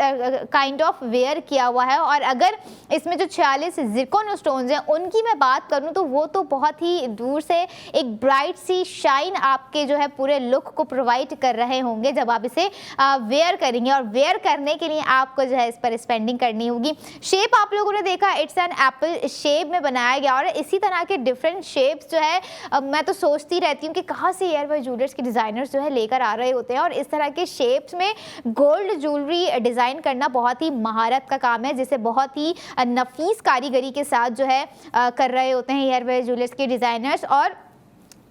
काइंड ऑफ वेयर किया हुआ है। और अगर इसमें जो 46 जिरकॉन स्टोन्स हैं उनकी मैं बात करूँ तो वो तो बहुत ही दूर से एक ब्राइट सी शाइन आपके जो है पूरे लुक को प्रोवाइड कर रहे होंगे जब आप इसे वेयर करेंगे। और वेयर करने के लिए आपको जो है इस पर स्पेंडिंग करनी होगी। शेप आप लोगों ने देखा, इट्स एन एप्पल शेप में बनाया गया और इसी तरह के डिफरेंट शेप्स जो है मैं तो सोचती रहती हूँ कि कहाँ से ARY ज्वेलर्स के डिज़ाइनर्स जो है लेकर आ रहे होते हैं। और इस तरह के शेप्स में गोल्ड ज्वेलरी डिज़ाइन करना बहुत ही महारत का काम है, जिसे बहुत ही नफीस कारीगरी के साथ जो है कर रहे होते हैं ARY ज्वेलर्स के डिज़ाइनर्स। और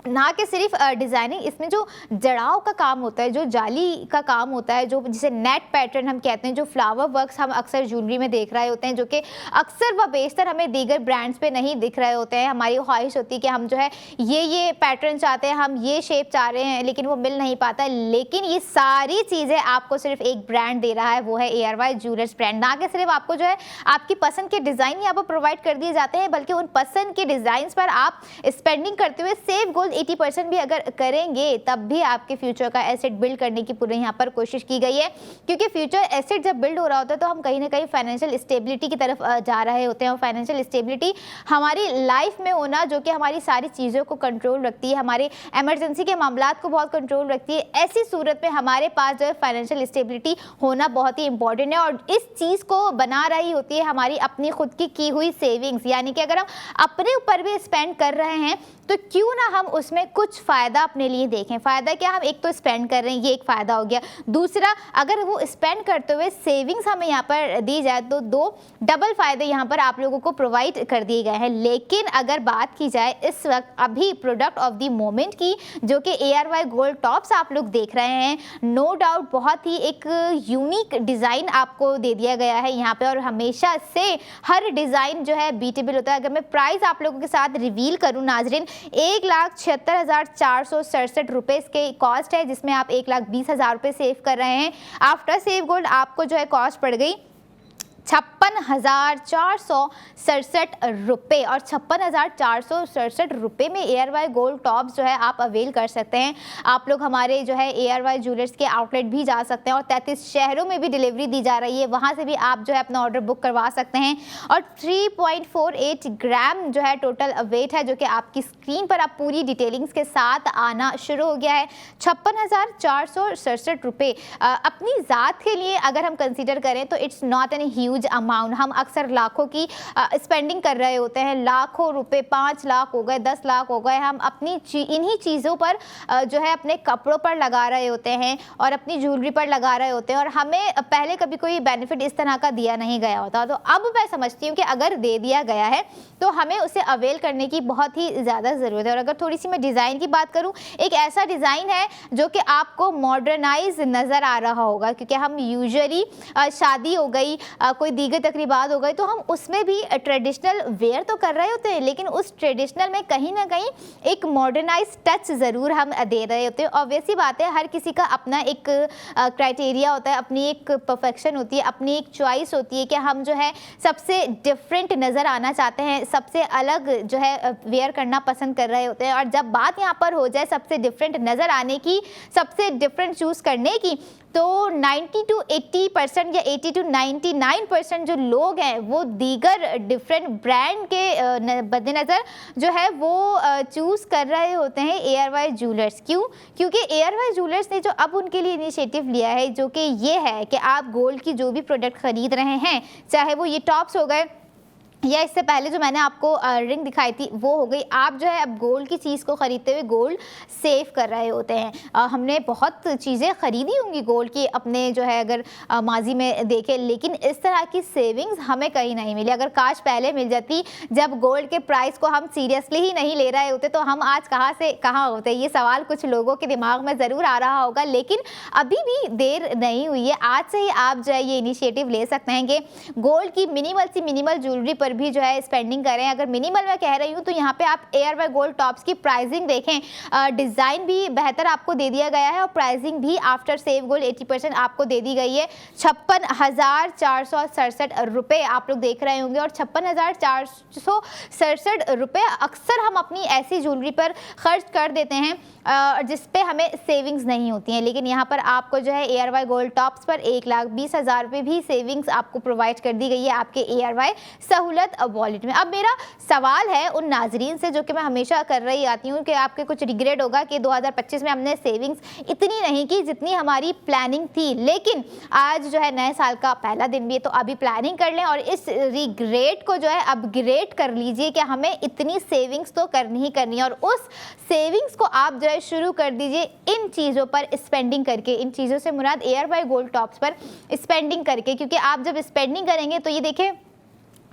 ना कि सिर्फ डिज़ाइनिंग, इसमें जो जड़ाव का काम होता है, जो जाली का काम होता है, जो जिसे नेट पैटर्न हम कहते हैं, जो फ्लावर वर्क्स हम अक्सर ज्वेलरी में देख रहे होते हैं, जो कि अक्सर व बेशतर हमें दीगर ब्रांड्स पे नहीं दिख रहे होते हैं। हमारी ख्वाहिश होती है कि हम जो है ये पैटर्न चाहते हैं, हम ये शेप चाह रहे हैं, लेकिन वो मिल नहीं पाता। लेकिन ये सारी चीज़ें आपको सिर्फ एक ब्रांड दे रहा है, वो है ARY ज्वेलर्स ब्रांड। ना कि सिर्फ आपको जो है आपकी पसंद के डिज़ाइन यहाँ पर प्रोवाइड कर दिए जाते हैं, बल्कि उन पसंद के डिज़ाइन पर आप स्पेंडिंग करते हुए सेव गोल्ड 80% भी अगर करेंगे तब भी आपके फ्यूचर का एसेट बिल्ड करने की पूरी यहाँ पर कोशिश की गई है। क्योंकि फ्यूचर एसेट जब बिल्ड हो रहा होता है तो हम कहीं ना कहीं फाइनेंशियल स्टेबिलिटी की तरफ जा रहे होते हैं। और फाइनेंशियल स्टेबिलिटी हमारी लाइफ में होना, जो कि हमारी सारी चीज़ों को कंट्रोल रखती है, हमारे इमरजेंसी के मामलात को बहुत कंट्रोल रखती है। ऐसी सूरत में हमारे पास जो है फाइनेंशियल स्टेबिलिटी होना बहुत ही इंपॉर्टेंट है। और इस चीज़ को बना रही होती है हमारी अपनी खुद की हुई सेविंग्स। यानी कि अगर हम अपने ऊपर भी स्पेंड कर रहे हैं तो क्यों ना हम उसमें कुछ फ़ायदा अपने लिए देखें। फ़ायदा क्या, हम एक तो स्पेंड कर रहे हैं, ये एक फ़ायदा हो गया। दूसरा, अगर वो स्पेंड करते हुए सेविंग्स हमें यहाँ पर दी जाए तो दो डबल फ़ायदे यहाँ पर आप लोगों को प्रोवाइड कर दिए गए हैं। लेकिन अगर बात की जाए इस वक्त अभी प्रोडक्ट ऑफ द मोमेंट की, जो कि ARY गोल्ड टॉप्स आप लोग देख रहे हैं, नो डाउट बहुत ही एक यूनिक डिज़ाइन आपको दे दिया गया है यहाँ पर। और हमेशा से हर डिज़ाइन जो है बीटेबल होता है। अगर मैं प्राइस आप लोगों के साथ रिवील करूँ नाजरीन, 1,76,467 रुपये इसके कॉस्ट है, जिसमें आप 1,20,000 रुपये सेव कर रहे हैं। आफ्टर सेव गोल्ड आपको जो है कॉस्ट पड़ गई 56,467 रुपये। और 56,467 रुपये में ARY गोल्ड टॉप्स जो है आप अवेल कर सकते हैं। आप लोग हमारे जो है ARY ज्वेलर्स के आउटलेट भी जा सकते हैं और 33 शहरों में भी डिलीवरी दी जा रही है, वहाँ से भी आप जो है अपना ऑर्डर बुक करवा सकते हैं। और 3.48 ग्राम जो है टोटल वेट है, जो कि आपकी स्क्रीन पर आप पूरी डिटेलिंग्स के साथ आना शुरू हो गया है। 56,467 रुपये अपनी ज़ात के लिए अगर हम कंसिडर करें तो it's not an huge amount. हम अक्सर लाखों की स्पेंडिंग कर रहे होते हैं, लाखों रुपए, 5 लाख हो गए, 10 लाख हो गए, हम अपनी इन्हीं चीज़ों पर जो है अपने कपड़ों पर लगा रहे होते हैं और अपनी ज्वेलरी पर लगा रहे होते हैं। और हमें पहले कभी कोई बेनिफिट इस तरह का दिया नहीं गया होता। तो अब मैं समझती हूँ कि अगर दे दिया गया है तो हमें उसे अवेल करने की बहुत ही ज़्यादा ज़रूरत है। और अगर थोड़ी सी मैं डिज़ाइन की बात करूँ, एक ऐसा डिज़ाइन है जो कि आपको मॉडर्नाइज नज़र आ रहा होगा, क्योंकि हम यूजुअली शादी हो गई, कोई कोई दीगर तकरीबात हो गई, तो हम उसमें भी ट्रेडिशनल वेयर तो कर रहे होते हैं, लेकिन उस ट्रेडिशनल में कहीं ना कहीं एक मॉडर्नाइज टच ज़रूर हम दे रहे होते हैं। ऑब्वियसली बात है, हर किसी का अपना एक क्राइटेरिया होता है, अपनी एक परफेक्शन होती है, अपनी एक चॉइस होती है कि हम जो है सबसे डिफरेंट नज़र आना चाहते हैं, सबसे अलग जो है वेयर करना पसंद कर रहे होते हैं। और जब बात यहाँ पर हो जाए सबसे डिफरेंट नज़र आने की, सबसे डिफरेंट चूज़ करने की, तो 90 to 80% या 80 to 99% जो लोग हैं वो दीगर डिफरेंट ब्रांड के मद्देनज़र जो है वो चूज़ कर रहे होते हैं ARY ज्वेलर्स। क्यों? क्योंकि ARY ज्वेलर्स ने जो अब उनके लिए इनिशिएटिव लिया है, जो कि ये है कि आप गोल्ड की जो भी प्रोडक्ट ख़रीद रहे हैं, चाहे वो ये टॉप्स हो गए या इससे पहले जो मैंने आपको रिंग दिखाई थी वो हो गई, आप जो है अब गोल्ड की चीज़ को ख़रीदते हुए गोल्ड सेव कर रहे होते हैं। हमने बहुत चीज़ें ख़रीदी होंगी गोल्ड की अपने जो है अगर माजी में देखें, लेकिन इस तरह की सेविंग्स हमें कहीं नहीं मिली। अगर काश पहले मिल जाती, जब गोल्ड के प्राइस को हम सीरियसली ही नहीं ले रहे होते, तो हम आज कहाँ से कहाँ होते। ये सवाल कुछ लोगों के दिमाग में ज़रूर आ रहा होगा, लेकिन अभी भी देर नहीं हुई है। आज से ही आप जो है ये इनिशिएटिव ले सकते हैं कि गोल्ड की मिनिमल ज्वेलरी पर भी जो है स्पेंडिंग करें। अगर मिनिमल मैं कह रही हूँ तो यहाँ पे आप ARY गोल्ड टॉप्स की प्राइसिंग देखें, डिज़ाइन भी बेहतर आपको दे दिया गया है और प्राइसिंग भी आफ्टर सेव गोल्ड 80% आपको दे दी गई है। 56,467 रुपये आप लोग देख रहे होंगे, और 56,467 रुपये अक्सर हम अपनी ऐसी ज्वेलरी पर खर्च कर देते हैं जिस पे हमें सेविंग्स नहीं होती हैं। लेकिन यहाँ पर आपको जो है ARY गोल्ड टॉप्स पर 1,20,000 रुपये भी सेविंग्स आपको प्रोवाइड कर दी गई है आपके ARY सहूलत वॉलेट में। अब मेरा सवाल है उन नाजरीन से, जो कि मैं हमेशा कर रही आती हूँ, कि आपके कुछ रिग्रेट होगा कि 2025 में हमने सेविंग्स इतनी नहीं की जितनी हमारी प्लानिंग थी, लेकिन आज जो है नए साल का पहला दिन भी है, तो अभी प्लानिंग कर लें और इस रिग्रेट को जो है अपग्रेड कर लीजिए कि हमें इतनी सेविंग्स तो करनी ही करनी है। और उस सेविंग्स को आप जो है शुरू कर दीजिए इन चीज़ों पर स्पेंडिंग करके। इन चीज़ों से मुराद ARY गोल्ड टॉप्स पर स्पेंडिंग करके, क्योंकि आप जब स्पेंडिंग करेंगे तो ये देखें,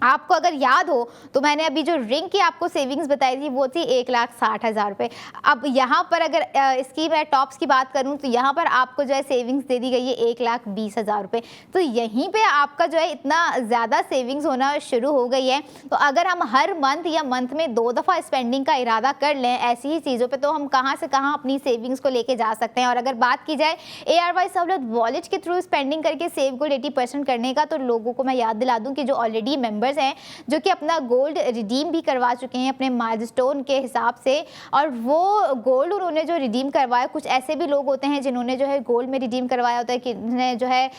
आपको अगर याद हो तो मैंने अभी जो रिंग की आपको सेविंग्स बताई थी वो थी 1,60,000 रुपये। अब यहाँ पर अगर इसकी मैं टॉप्स की बात करूँ तो यहाँ पर आपको जो है सेविंग्स दे दी गई है 1,20,000 रुपये। तो यहीं पे आपका जो है इतना ज़्यादा सेविंग्स होना शुरू हो गई है। तो अगर हम हर मंथ या मंथ में 2 दफ़ा स्पेंडिंग का इरादा कर लें ऐसी ही चीज़ों पर, तो हम कहाँ से कहाँ अपनी सेविंग्स को लेके जा सकते हैं। और अगर बात की जाए ARY सहूलत वॉलेट के थ्रू स्पेंडिंग करके सेव गोल्ड 80% करने का, तो लोगों को मैं याद दिला दूँ कि जो ऑलरेडी मेंबर्स हैं जो कि अपना गोल्ड रिडीम भी करवा चुके हैं अपने माइलस्टोन के हिसाब से, और वो गोल्ड उन्होंने जो रिडीम करवाया, कुछ ऐसे भी लोग होते हैं जिन्होंने जो है गोल्ड में रिडीम करवाया होता है, किन्होंने जो है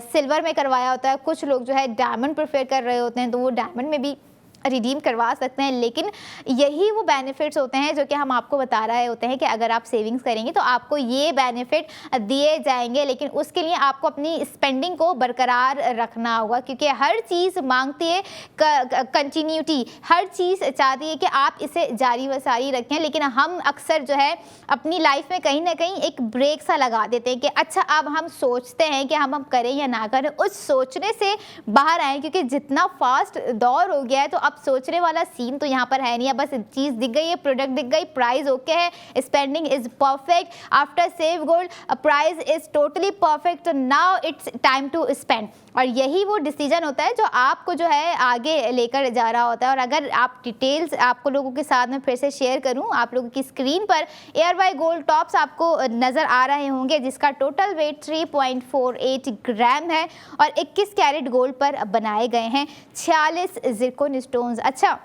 सिल्वर में करवाया होता है, कुछ लोग जो है डायमंड प्रेफर कर रहे होते हैं तो वो डायमंड में भी रिडीम करवा सकते हैं। लेकिन यही वो बेनिफिट्स होते हैं जो कि हम आपको बता रहे होते हैं कि अगर आप सेविंग्स करेंगे तो आपको ये बेनिफिट दिए जाएंगे, लेकिन उसके लिए आपको अपनी स्पेंडिंग को बरकरार रखना होगा, क्योंकि हर चीज़ मांगती है कंटिन्यूटी, हर चीज़ चाहती है कि आप इसे जारी व सारी रखें। लेकिन हम अक्सर जो है अपनी लाइफ में कहीं ना कहीं एक ब्रेक सा लगा देते हैं कि अच्छा अब हम सोचते हैं कि हम करें या ना करें, उस सोचने से बाहर आएँ, क्योंकि जितना फास्ट दौर हो गया है तो अब सोचने वाला सीन तो यहाँ पर है नहीं है। बस चीज़ दिख गई है, प्रोडक्ट दिख गई, प्राइस ओके है, spending is perfect, after save gold price is totally perfect, now it's time to spend. और यही वो डिसीजन होता है जो आपको जो है आगे लेकर जा रहा होता है। और अगर आप डिटेल्स आपको लोगों के साथ में फिर से शेयर करूं, आप लोगों की स्क्रीन पर ARY गोल्ड टॉप्स आपको नज़र आ रहे होंगे, जिसका टोटल वेट 3.48 ग्राम है और 21 कैरेट गोल्ड पर बनाए गए हैं, 46 ज़िरकोन स्टोन्स। अच्छा,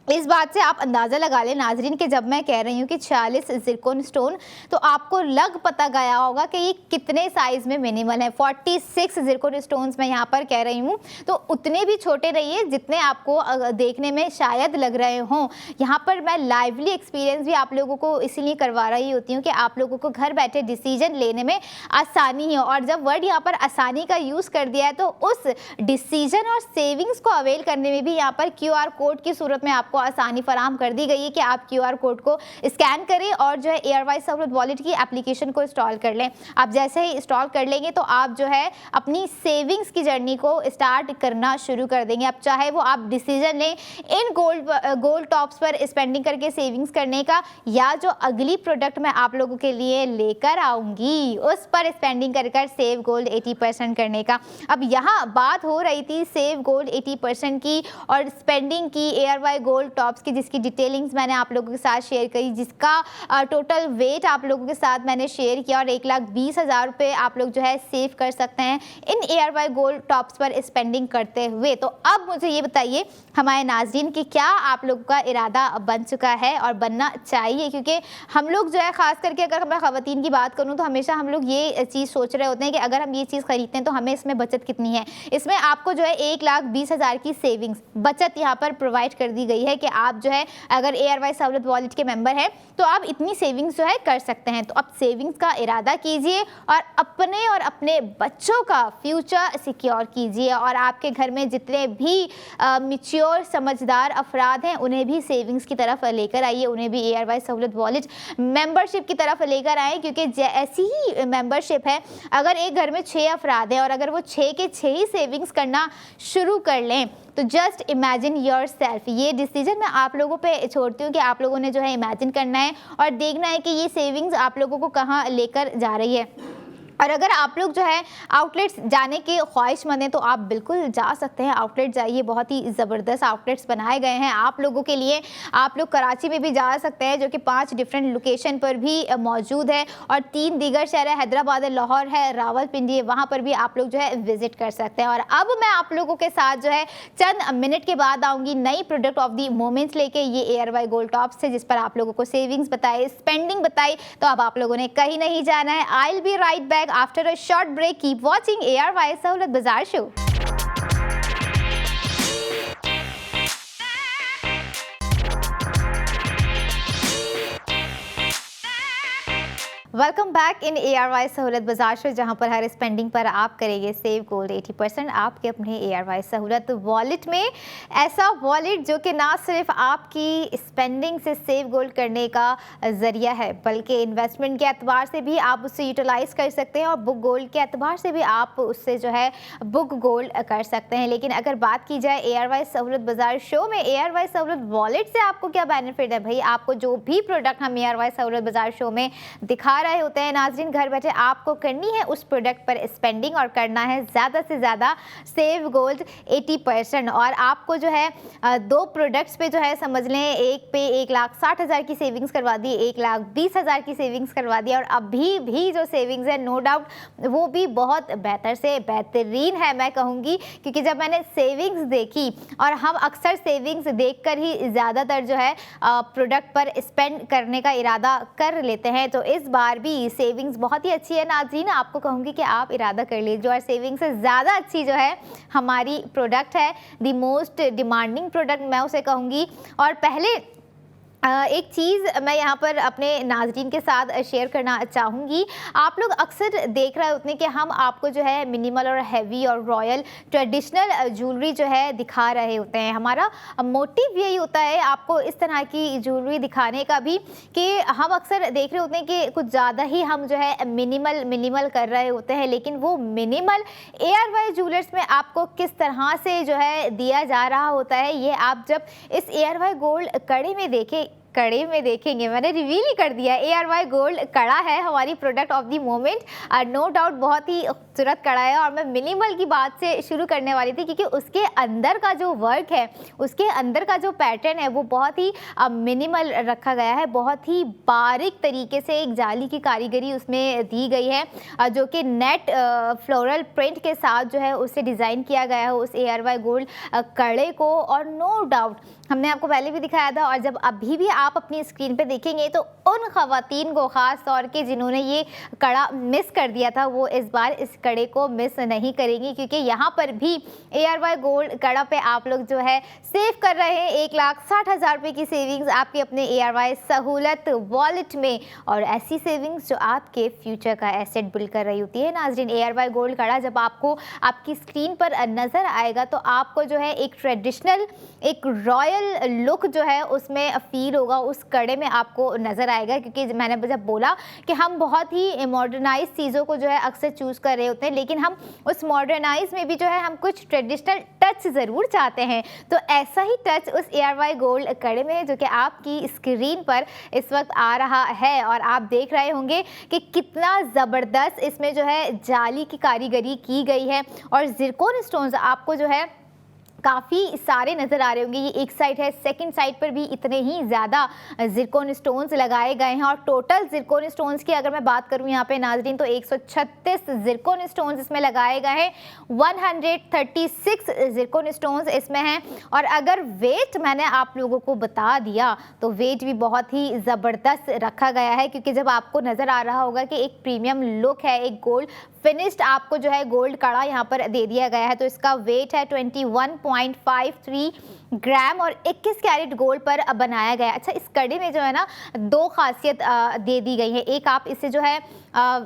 इस बात से आप अंदाज़ा लगा लें नाजरीन कि जब मैं कह रही हूँ कि 46 ज़िरकोन स्टोन, तो आपको लग पता गया होगा कि ये कितने साइज़ में मिनिमल है। 46 ज़िरकोन स्टोन्स मैं यहाँ पर कह रही हूँ, तो उतने भी छोटे नहीं है जितने आपको देखने में शायद लग रहे हों। यहाँ पर मैं लाइवली एक्सपीरियंस भी आप लोगों को इसीलिए करवा रही होती हूँ कि आप लोगों को घर बैठे डिसीजन लेने में आसानी हो। और जब वर्ड यहाँ पर आसानी का यूज़ कर दिया है तो उस डिसीजन और सेविंग्स को अवेल करने में भी यहाँ पर QR कोड की सूरत में आपको आपको आसानी फराहम कर दी गई है कि आप QR कोड को स्कैन करें और जो है एयरवाइज सहूलत वॉलेट की एप्लीकेशन को इंस्टॉल कर लें। आप जैसे ही इंस्टॉल कर लेंगे तो आप जो है अपनी सेविंग्स की जर्नी को स्टार्ट करना शुरू कर देंगे। अब चाहे वो आप डिसीजन लें इन गोल्ड टॉप्स पर स्पेंडिंग करके सेविंग्स करने का, या जो अगली प्रोडक्ट मैं आप लोगों के लिए लेकर आऊँगी उस पर स्पेंडिंग कर सेव गोल्ड 80% करने का। अब यहाँ बात हो रही थी सेव गोल्ड 80% की और स्पेंडिंग की ARY गोल्ड टॉप्स की, जिसकी डिटेलिंग्स मैंने आप लोगों के साथ शेयर करी, जिसका टोटल वेट आप लोगों के साथ मैंने शेयर किया और 1,20,000 रुपये आप लोग जो है सेव कर सकते हैं इन ARY गोल्ड टॉप्स पर स्पेंडिंग करते हुए। तो अब मुझे ये बताइए हमारे नाज़रीन कि क्या आप लोगों का इरादा बन चुका है और बनना चाहिए, क्योंकि हम लोग जो है ख़ास करके अगर मैं ख़वातीन की बात करूँ तो हमेशा हम लोग ये चीज़ सोच रहे होते हैं कि अगर हम ये चीज़ खरीदते हैं तो हमें इसमें बचत कितनी है। इसमें आपको जो है 1,20,000 की सेविंग्स बचत यहाँ पर प्रोवाइड कर दी गई है कि आप जो है अगर ARY सहूलत वॉलेट के मेंबर हैं तो आप इतनी सेविंग्स जो है कर सकते हैं। तो अब सेविंग्स का इरादा कीजिए और अपने बच्चों का फ्यूचर सिक्योर कीजिए, और आपके घर में जितने भी मैच्योर समझदार अफराद हैं उन्हें भी सेविंग्स की तरफ लेकर आइए, उन्हें भी ARY सहूलत वॉलेट मेंबरशिप की तरफ लेकर आएँ, क्योंकि ऐसी ही मेंबरशिप है अगर एक घर में 6 अफराद हैं और अगर वो 6 के 6 ही सेविंग्स करना शुरू कर लें तो जस्ट इमेजिन योर सेल्फ। ये डिसीजन मैं आप लोगों पे छोड़ती हूँ कि आप लोगों ने जो है इमेजिन करना है और देखना है कि ये सेविंग्स आप लोगों को कहाँ लेकर जा रही है। और अगर आप लोग जो है आउटलेट्स जाने के ख्वाहिशमंद हैं तो आप बिल्कुल जा सकते हैं, आउटलेट जाइए, बहुत ही ज़बरदस्त आउटलेट्स बनाए गए हैं आप लोगों के लिए। आप लोग कराची में भी जा सकते हैं जो कि 5 डिफरेंट लोकेशन पर भी मौजूद है, और 3 दीगर शहर है, हैदराबाद है, लाहौर है, रावलपिंडी है, वहाँ पर भी आप लोग जो है विजिट कर सकते हैं। और अब मैं आप लोगों के साथ जो है चंद मिनट के बाद आऊँगी नई प्रोडक्ट ऑफ दी मोमेंट्स लेके, ये ARY गोल्ड टॉप्स है जिस पर आप लोगों को सेविंग्स बताई, स्पेंडिंग बताई। तो अब आप लोगों ने कहीं नहीं जाना है। I will be right back after a short break. Keep watching ARY Sahulat Bazaar Show. Welcome back in ARY Sahulat Bazaar show, जहां पर हर स्पेंडिंग पर आप करेंगे सेव गोल्ड 80% आपके अपने ARY सहूलत वॉलेट में। ऐसा वॉलेट जो कि ना सिर्फ आपकी स्पेंडिंग से सेव गोल्ड करने का ज़रिया है, बल्कि इन्वेस्टमेंट के एतबार से भी आप उससे यूटिलाइज़ कर सकते हैं और बुक गोल्ड के एतबार से भी आप उससे जो है बुक गोल्ड कर सकते हैं। लेकिन अगर बात की जाए ARY सहूलत बाजार शो में ARY सहूलत वॉलेट से आपको क्या बेनिफिट है, भाई आपको जो भी प्रोडक्ट हम ARY सहूलत बाजार शो में दिखा रहे होते हैं नाज़रीन, घर बैठे आपको करनी है उस प्रोडक्ट पर स्पेंडिंग और करना है ज़्यादा से ज़्यादा सेव गोल्ड 80%। और आपको जो है 2 प्रोडक्ट्स पे जो है समझ लें, एक पे 1,60,000 की सेविंग्स करवा दी, 1,20,000 की सेविंग्स करवा दी, और अभी भी जो सेविंग्स है नो डाउट वो भी बहुत बेहतर से बेहतरीन है मैं कहूँगी, क्योंकि जब मैंने सेविंग्स देखी, और हम अक्सर सेविंग्स देखकर ही ज़्यादातर जो है प्रोडक्ट पर स्पेंड करने का इरादा कर लेते हैं, तो इस बार भी सेविंग्स बहुत ही अच्छी है नाज़रीन। आपको कहूँगी कि आप इरादा कर लीजिए, और सेविंग्स से ज़्यादा अच्छी जो है हमारी प्रोडक्ट है, द मोस्ट डिमांडिंग प्रोडक्ट मैं उसे कहूँगी। और पहले एक चीज़ मैं यहाँ पर अपने नाज़रीन के साथ शेयर करना चाहूँगी। आप लोग अक्सर देख रहे होते हैं कि हम आपको जो है मिनिमल और हैवी और रॉयल ट्रेडिशनल ज्वेलरी जो है दिखा रहे होते हैं। हमारा मोटिव यही होता है आपको इस तरह की ज्वेलरी दिखाने का भी, कि हम अक्सर देख रहे होते हैं कि कुछ ज़्यादा ही हम जो है मिनिमल कर रहे होते हैं, लेकिन वो मिनिमल ARY ज्वेलर्स में आपको किस तरह से जो है दिया जा रहा होता है, ये आप जब इस ARY गोल्ड कड़े में देखेंगे। मैंने रिवील ही कर दिया, ARY गोल्ड कड़ा है हमारी product of the moment, no doubt बहुत ही खूबसूरत कड़ा है। और मैं मिनिमल की बात से शुरू करने वाली थी, क्योंकि उसके अंदर का जो वर्क है, उसके अंदर का जो पैटर्न है वो बहुत ही मिनिमल रखा गया है, बहुत ही बारीक तरीके से एक जाली की कारीगरी उसमें दी गई है, जो कि नेट फ्लोरल प्रिंट के साथ जो है उसे डिज़ाइन किया गया है उस ARY गोल्ड कड़े को। और नो डाउट हमने आपको पहले भी दिखाया था, और जब अभी भी आप आप अपनी स्क्रीन पे देखेंगे तो उन ख़वातीन को ख़ास तौर के जिन्होंने ये कड़ा मिस कर दिया था वो इस बार इस कड़े को मिस नहीं करेंगी, क्योंकि यहाँ पर भी ARY गोल्ड कड़ा पे आप लोग जो है सेव कर रहे हैं 1,60,000 रुपये की सेविंग्स आपके अपने ARY सहूलत वॉलेट में, और ऐसी सेविंग्स जो आपके फ्यूचर का एसेट बिल्ड कर रही होती है। नाज़रीन, ARY गोल्ड कड़ा जब आपको आपकी स्क्रीन पर नज़र आएगा तो आपको जो है एक ट्रेडिशनल, एक रॉयल लुक जो है उसमें फील होगा, उस कड़े में आपको नज़र आएगा। क्योंकि मैंने जब बोला कि हम बहुत ही मॉडर्नाइज चीज़ों को जो है अक्सर चूज़ कर रहे होते हैं, लेकिन हम उस मॉडर्नाइज में भी जो है हम कुछ ट्रेडिशनल टच ज़रूर चाहते हैं, तो ऐसा ही टच उस ARY गोल्ड कड़े में है जो कि आपकी स्क्रीन पर इस वक्त आ रहा है। और आप देख रहे होंगे कि कितना ज़बरदस्त इसमें जो है जाली की कारीगरी की गई है, और ज़िरकोन स्टोन्स आपको जो है काफ़ी सारे नज़र आ रहे होंगे। ये एक साइड है, सेकंड साइड पर भी इतने ही ज़्यादा ज़िरकोन स्टोन्स लगाए गए हैं। और टोटल ज़िरकोन स्टोन्स की अगर मैं बात करूँ यहाँ पे नाज़रीन तो 136 ज़िरकोन स्टोन्स इसमें लगाए गए हैं, 136 ज़िरकोन स्टोन्स इसमें हैं। और अगर वेट मैंने आप लोगों को बता दिया तो वेट भी बहुत ही ज़बरदस्त रखा गया है, क्योंकि जब आपको नज़र आ रहा होगा कि एक प्रीमियम लुक है, एक गोल्ड फिनिश्ड आपको जो है गोल्ड कड़ा यहाँ पर दे दिया गया है, तो इसका वेट है 21.53 ग्राम और 21 कैरेट गोल्ड पर बनाया गया है। अच्छा, इस कड़े में जो है ना दो खासियत दे दी गई है। एक, आप इसे जो है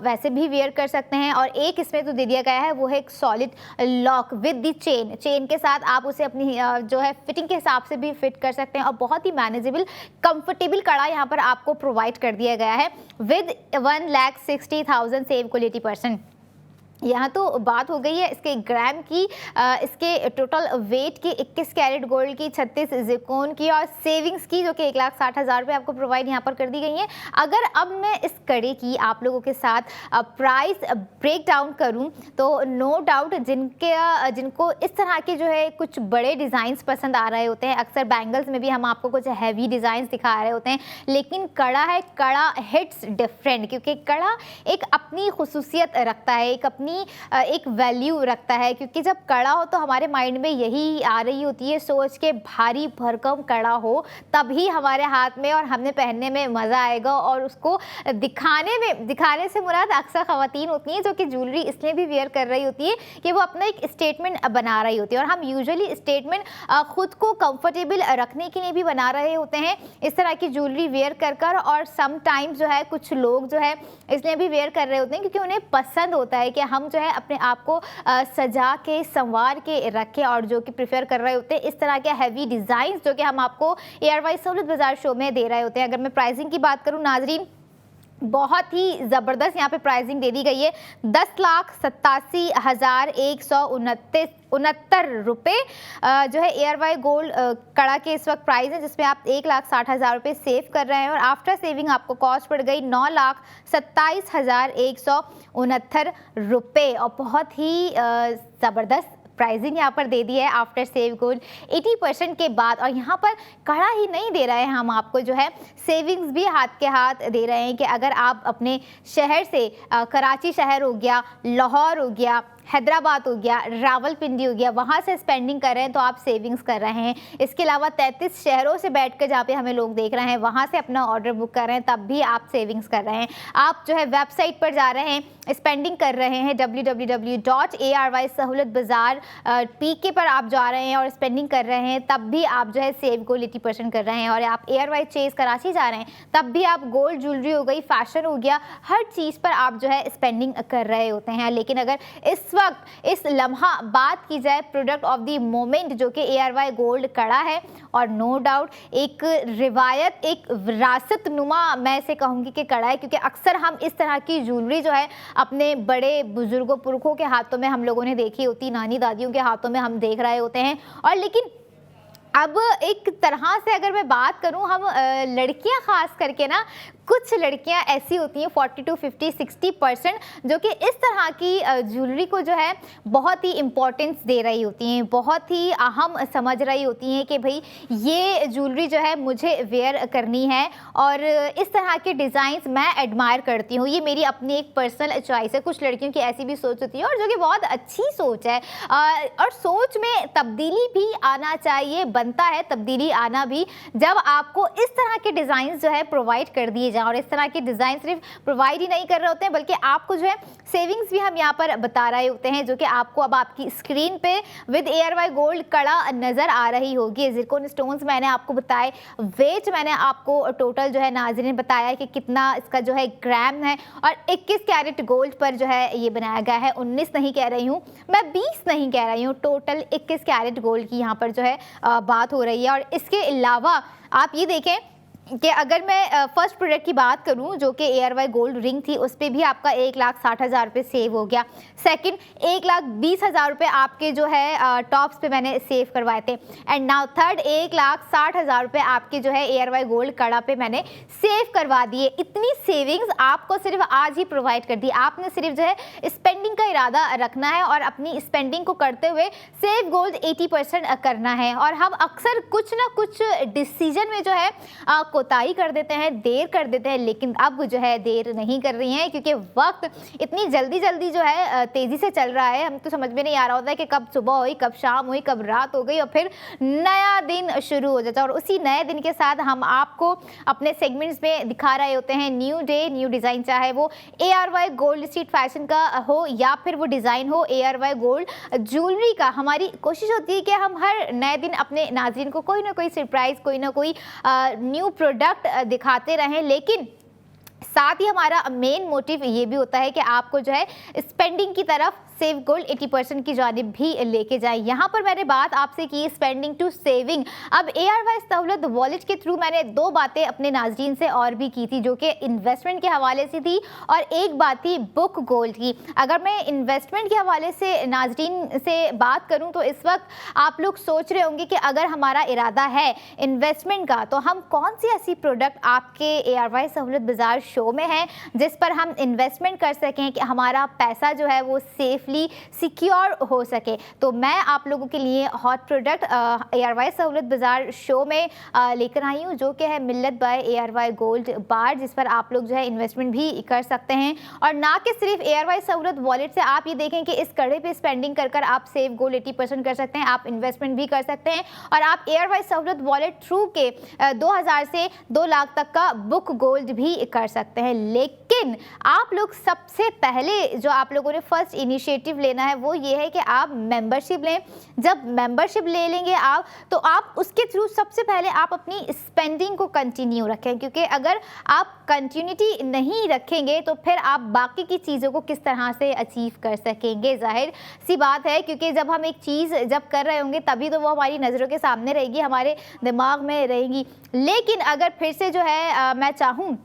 वैसे भी वेयर कर सकते हैं, और एक इसमें तो दे दिया गया है वो है एक solid lock with the chain के साथ आप उसे अपनी जो है फिटिंग के हिसाब से भी फिट कर सकते हैं, और बहुत ही मैनेजेबल कंफर्टेबल कड़ा यहाँ पर आपको प्रोवाइड कर दिया गया है विद 1,60,000 सेव क्वालिटी पर्सन। यहाँ तो बात हो गई है इसके ग्राम की, इसके टोटल वेट की, 21 कैरेट गोल्ड की, 36 ज़िरकोन की और सेविंग्स की, जो कि 1,60,000 रुपये आपको प्रोवाइड यहाँ पर कर दी गई है। अगर अब मैं इस कड़े की आप लोगों के साथ प्राइस ब्रेक डाउन करूँ तो नो डाउट जिनको इस तरह के जो है कुछ बड़े डिज़ाइंस पसंद आ रहे होते हैं, अक्सर बैंगल्स में भी हम आपको कुछ हैवी डिज़ाइंस दिखा रहे होते हैं, लेकिन कड़ा है, कड़ा हिट्स डिफरेंट, क्योंकि कड़ा एक अपनी खुसूसियत रखता है, एक अपनी एक वैल्यू रखता है। क्योंकि जब कड़ा हो तो हमारे माइंड में यही आ रही होती है सोच के भारी भरकम कड़ा हो तभी हमारे हाथ में और हमने पहनने में मज़ा आएगा, और उसको दिखाने से मुराद अक्सर ख़वातीन होती हैं जो कि ज्वेलरी इसलिए भी वेयर कर रही होती है कि वो अपना एक स्टेटमेंट बना रही होती है, और हम यूजुअली स्टेटमेंट खुद को कंफर्टेबल रखने के लिए भी बना रहे होते हैं इस तरह की ज्वेलरी वेयर कर और समटाइम्स जो है कुछ लोग जो है इसलिए भी वेयर कर रहे होते हैं क्योंकि उन्हें पसंद होता है कि हम जो है अपने आप को सजा के संवार के रखें, और जो कि प्रेफर कर रहे होते हैं इस तरह के हैवी डिज़ाइंस जो कि हम आपको ARY सहूलत बाज़ार शो में दे रहे होते हैं। अगर मैं प्राइसिंग की बात करूं नाजरीन, बहुत ही ज़बरदस्त यहाँ पे प्राइसिंग दे दी गई है, 10,87,169 रुपये जो है ARY गोल्ड कड़ा के इस वक्त प्राइस है, जिसमें आप 1,60,000 रुपये सेव कर रहे हैं, और आफ्टर सेविंग आपको कॉस्ट पड़ गई 9,27,169 रुपये, और बहुत ही ज़बरदस्त प्राइसिंग यहाँ पर दे दी है आफ्टर सेव गोल्ड 80% के बाद। और यहाँ पर कड़ा ही नहीं दे रहे हैं हम आपको जो है सेविंग्स भी हाथ के हाथ दे रहे हैं कि अगर आप अपने शहर से कराची शहर हो गया, लाहौर हो गया, हैदराबाद हो गया, रावलपिंडी हो गया, वहाँ से स्पेंडिंग कर रहे हैं तो आप सेविंग्स कर रहे हैं। इसके अलावा 33 शहरों से बैठकर जहाँ पे हमें लोग देख रहे हैं वहाँ से अपना ऑर्डर बुक कर रहे हैं तब भी आप सेविंग्स कर रहे हैं। आप जो है वेबसाइट पर जा रहे हैं, स्पेंडिंग कर रहे हैं, www.ARY सहूलत बाज़ार PK पर आप जा रहे हैं और स्पेंडिंग कर रहे हैं, तब भी आप जो है सेव गोल्ड 80% कर रहे हैं। और आप ARY चेज कराची जा रहे हैं तब भी आप गोल्ड ज्वेलरी हो गई, फैशन हो गया, हर चीज़ पर आप जो है स्पेंडिंग कर रहे होते हैं। लेकिन अगर इस वक्त इस लम्हा बात की जाए प्रोडक्ट ऑफ द मोमेंट जो कि ARY गोल्ड कड़ा है, और नो डाउट एक रिवायत, एक विरासत नुमा मैं इसे कहूँगी कि कड़ा है, क्योंकि अक्सर हम इस तरह की ज्वेलरी जो है अपने बड़े बुजुर्गों पुरखों के हाथों में हम लोगों ने देखी होती, नानी दादियों के हाथों में हम देख रहे होते हैं। और लेकिन अब एक तरह से अगर मैं बात करूं, हम लड़कियां खास करके ना, कुछ लड़कियां ऐसी होती हैं 40 to 50 60% जो कि इस तरह की ज्वेलरी को जो है बहुत ही इम्पोर्टेंस दे रही होती हैं, बहुत ही अहम समझ रही होती हैं कि भाई ये ज्वेलरी जो है मुझे वेयर करनी है, और इस तरह के डिज़ाइंस मैं एडमायर करती हूँ। ये मेरी अपनी एक पर्सनल चॉइस है। कुछ लड़कियों की ऐसी भी सोच होती है और जो कि बहुत अच्छी सोच है, और सोच में तब्दीली भी आना चाहिए, बनता है तब्दीली आना भी, जब आपको इस तरह के डिज़ाइन जो है प्रोवाइड कर दिए जाएँ। और इस तरह के डिज़ाइन सिर्फ प्रोवाइड ही नहीं कर रहे होते हैं, बल्कि आपको जो है सेविंग्स भी हम यहाँ पर बता रहे होते हैं, जो कि आपको अब आपकी स्क्रीन पे विद ARY गोल्ड कड़ा नज़र आ रही होगी। ज़िरकॉन स्टोन्स मैंने आपको बताए, वेट मैंने आपको टोटल जो है नाज़रीन बताया कि कितना इसका जो है ग्राम है, और 21 कैरेट गोल्ड पर जो है ये बनाया गया है। 19 नहीं कह रही हूँ मैं, 20 नहीं कह रही हूँ, टोटल 21 कैरेट गोल्ड की यहाँ पर जो है बात हो रही है। और इसके अलावा आप ये देखें कि अगर मैं फर्स्ट प्रोडक्ट की बात करूं जो कि ARY गोल्ड रिंग थी, उस पर भी आपका 1,60,000 रुपये सेव हो गया। सेकंड 1,20,000 रुपये आपके जो है टॉप्स पे मैंने सेव करवाए थे। एंड नाउ थर्ड 1,60,000 रुपये आपके जो है ARY गोल्ड कड़ा पे मैंने सेव करवा दिए। इतनी सेविंग्स आपको सिर्फ आज ही प्रोवाइड कर दी। आपने सिर्फ जो है स्पेंडिंग का इरादा रखना है और अपनी स्पेंडिंग को करते हुए सेव गोल्ड 80% करना है। और हम अक्सर कुछ ना कुछ डिसीजन में जो है कोताही कर देते हैं, देर कर देते हैं, लेकिन अब जो है देर नहीं कर रही हैं, क्योंकि वक्त इतनी जल्दी जल्दी जो है तेज़ी से चल रहा है। हम तो समझ में नहीं आ रहा होता है कि कब सुबह हुई, कब शाम हुई, कब रात हो गई और फिर नया दिन शुरू हो जाता है। और उसी नए दिन के साथ हम आपको अपने सेगमेंट्स में दिखा रहे होते हैं न्यू डे न्यू डिज़ाइन, चाहे वो ARY गोल्ड स्ट्रीट फैशन का हो या फिर वो डिज़ाइन हो ARY गोल्ड ज्वेलरी का। हमारी कोशिश होती है कि हम हर नए दिन अपने नाज़रीन को कोई ना कोई सरप्राइज़, कोई ना कोई न्यू प्रोडक्ट दिखाते रहें, लेकिन साथ ही हमारा मेन मोटिव ये भी होता है कि आपको जो है स्पेंडिंग की तरफ सेव गोल्ड 80% की जानिब भी लेके जाए। यहाँ पर मैंने बात आपसे की स्पेंडिंग टू सेविंग। अब ARY सहूलत वॉलेट के थ्रू मैंने दो बातें अपने नाज़रीन से और भी की थी, जो कि इन्वेस्टमेंट के हवाले से थी और एक बात थी बुक गोल्ड की। अगर मैं इन्वेस्टमेंट के हवाले से नाज़रीन से बात करूँ तो इस वक्त आप लोग सोच रहे होंगे कि अगर हमारा इरादा है इन्वेस्टमेंट का, तो हम कौन सी ऐसी प्रोडक्ट आपके ARY सहूलत बाज़ार शो में है जिस पर हम इन्वेस्टमेंट कर सकें कि हमारा पैसा जो है वो सेफली सिक्योर हो सके। तो मैं आप लोगों के लिए हॉट प्रोडक्ट ARY सहूलत बाज़ार शो में लेकर आई हूँ, जो कि है मिल्लत बाय ARY गोल्ड बार, जिस पर आप लोग जो है इन्वेस्टमेंट भी कर सकते हैं। और ना कि सिर्फ ARY सहूलत वॉलेट से आप ये देखें कि इस कड़े पे स्पेंडिंग कर कर आप सेव गोल्ड 80% कर सकते हैं, आप इन्वेस्टमेंट भी कर सकते हैं और आप ARY सहूलत वॉलेट थ्रू के 2,000 से 2 लाख तक का बुक गोल्ड भी कर सकते हैं। लेकिन आप लोग सबसे पहले जो आप लोगों ने फर्स्ट इनिशिएटिव लेना है वो ये है कि आप मेंबरशिप लें। जब मेंबरशिप ले लेंगे आप, तो आप उसके थ्रू सबसे पहले आप अपनी स्पेंडिंग को कंटिन्यू रखें, क्योंकि अगर आप कंटिन्यूटी नहीं रखेंगे तो फिर आप बाकी की चीज़ों को किस तरह से अचीव कर सकेंगे। जाहिर सी बात है, क्योंकि जब हम एक चीज़ जब कर रहे होंगे तभी तो वो हमारी नज़रों के सामने रहेगी, हमारे दिमाग में रहेगी। लेकिन अगर फिर से जो है मैं चाहूँ,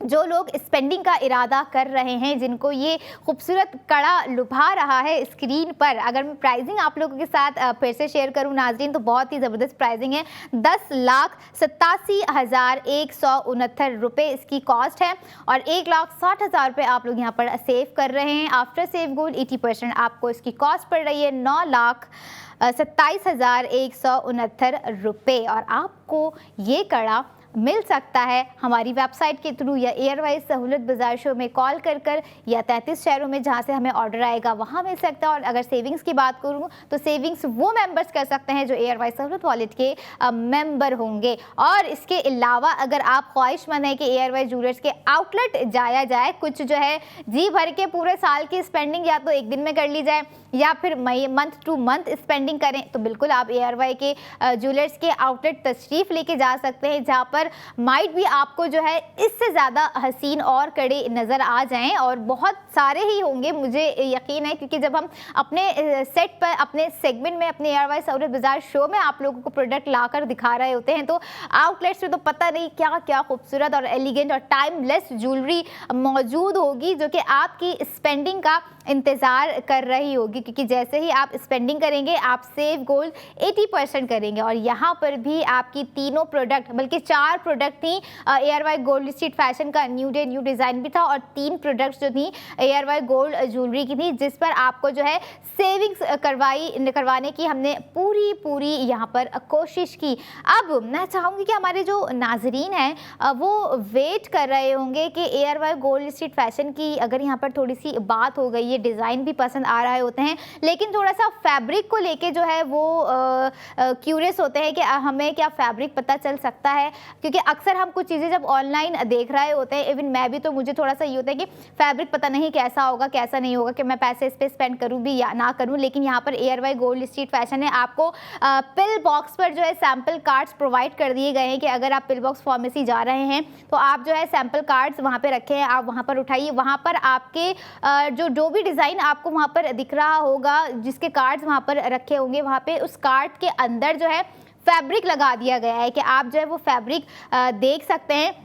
जो लोग स्पेंडिंग का इरादा कर रहे हैं, जिनको ये खूबसूरत कड़ा लुभा रहा है स्क्रीन पर, अगर मैं प्राइसिंग आप लोगों के साथ फिर से शेयर करूं नाज़रीन, तो बहुत ही ज़बरदस्त प्राइसिंग है। 10,87,169 रुपये इसकी कॉस्ट है और 1,60,000 रुपये आप लोग यहाँ पर सेव कर रहे हैं। आफ्टर सेव गोल्ड 80% आपको इसकी कॉस्ट पड़ रही है 9,27,169 रुपये। और आपको ये कड़ा मिल सकता है हमारी वेबसाइट के थ्रू या ARY सहूलत बाज़ार शो में कॉल कर या 33 शहरों में जहां से हमें ऑर्डर आएगा वहां मिल सकता है। और अगर सेविंग्स की बात करूं तो सेविंग्स वो मेंबर्स कर सकते हैं जो ARY सहूलत वॉलेट के मेंबर होंगे। और इसके अलावा अगर आप ख्वाहिशमंद है कि ARY ज्वेलर्स के आउटलेट जाया जाए, कुछ जो है जी भर के पूरे साल की स्पेंडिंग या तो एक दिन में कर ली जाए या फिर मंथ टू मंथ स्पेंडिंग करें, तो बिल्कुल आप ARY के ज्वेलर्स के आउटलेट तशरीफ़ लेके जा सकते हैं, जहाँ पर माइट भी आपको जो है इससे ज़्यादा हसीन और कड़े नज़र आ जाएं। और बहुत सारे ही होंगे, मुझे यकीन है, क्योंकि जब हम अपने सेट पर, अपने सेगमेंट में, अपने ARY सहूलत बाज़ार शो में आप लोगों को प्रोडक्ट लाकर दिखा रहे होते हैं, तो आउटलेट्स में तो पता नहीं क्या क्या खूबसूरत और एलिगेंट और टाइमलेस ज्वेलरी मौजूद होगी, जो कि आपकी स्पेंडिंग का इंतज़ार कर रही होगी। क्योंकि जैसे ही आप स्पेंडिंग करेंगे आप सेव गोल्ड 80% करेंगे। और यहाँ पर भी आपकी तीनों प्रोडक्ट, बल्कि 4 4 प्रोडक्ट थी ARY गोल्ड स्ट्रीट फैशन का, न्यू डे न्यू डिज़ाइन भी था, और 3 प्रोडक्ट्स जो थी ARY गोल्ड ज्वेलरी की थी, जिस पर आपको जो है सेविंग्स करवाने की हमने पूरी यहाँ पर कोशिश की। अब मैं चाहूँगी कि हमारे जो नाजरीन हैं वो वेट कर रहे होंगे कि ARY गोल्ड स्ट्रीट फैशन की अगर यहाँ पर थोड़ी सी बात हो गई है, डिज़ाइन भी पसंद आ रहे होते हैं, लेकिन थोड़ा सा फैब्रिक को लेके जो है वो क्यूरियस होते हैं कि हमें क्या फैब्रिक पता चल सकता है, क्योंकि अक्सर हम कुछ चीज़ें जब ऑनलाइन देख रहे होते हैं, इवन मैं भी, तो मुझे थोड़ा सा ये होता है कि फैब्रिक पता नहीं कैसा होगा कैसा नहीं होगा, कि मैं पैसे इस पर स्पेंड करूँ भी या ना करूँ। लेकिन यहाँ पर ARY गोल्ड स्ट्रीट फैशन ने आपको पिल बॉक्स पर जो है सैम्पल कार्ड्स प्रोवाइड कर दिए गए हैं कि अगर आप पिल बॉक्स फार्मेसी जा रहे हैं तो आप जो है सैम्पल कार्ड्स वहाँ पे रखे हैं, आप वहाँ पर उठाइए, वहाँ पर आपके जो भी डिज़ाइन आपको वहाँ पर दिख रहा होगा, जिसके कार्ड्स वहाँ पर रखे होंगे, वहाँ पे उस कार्ड के अंदर जो है फैब्रिक लगा दिया गया है कि आप जो है वो फैब्रिक देख सकते हैं,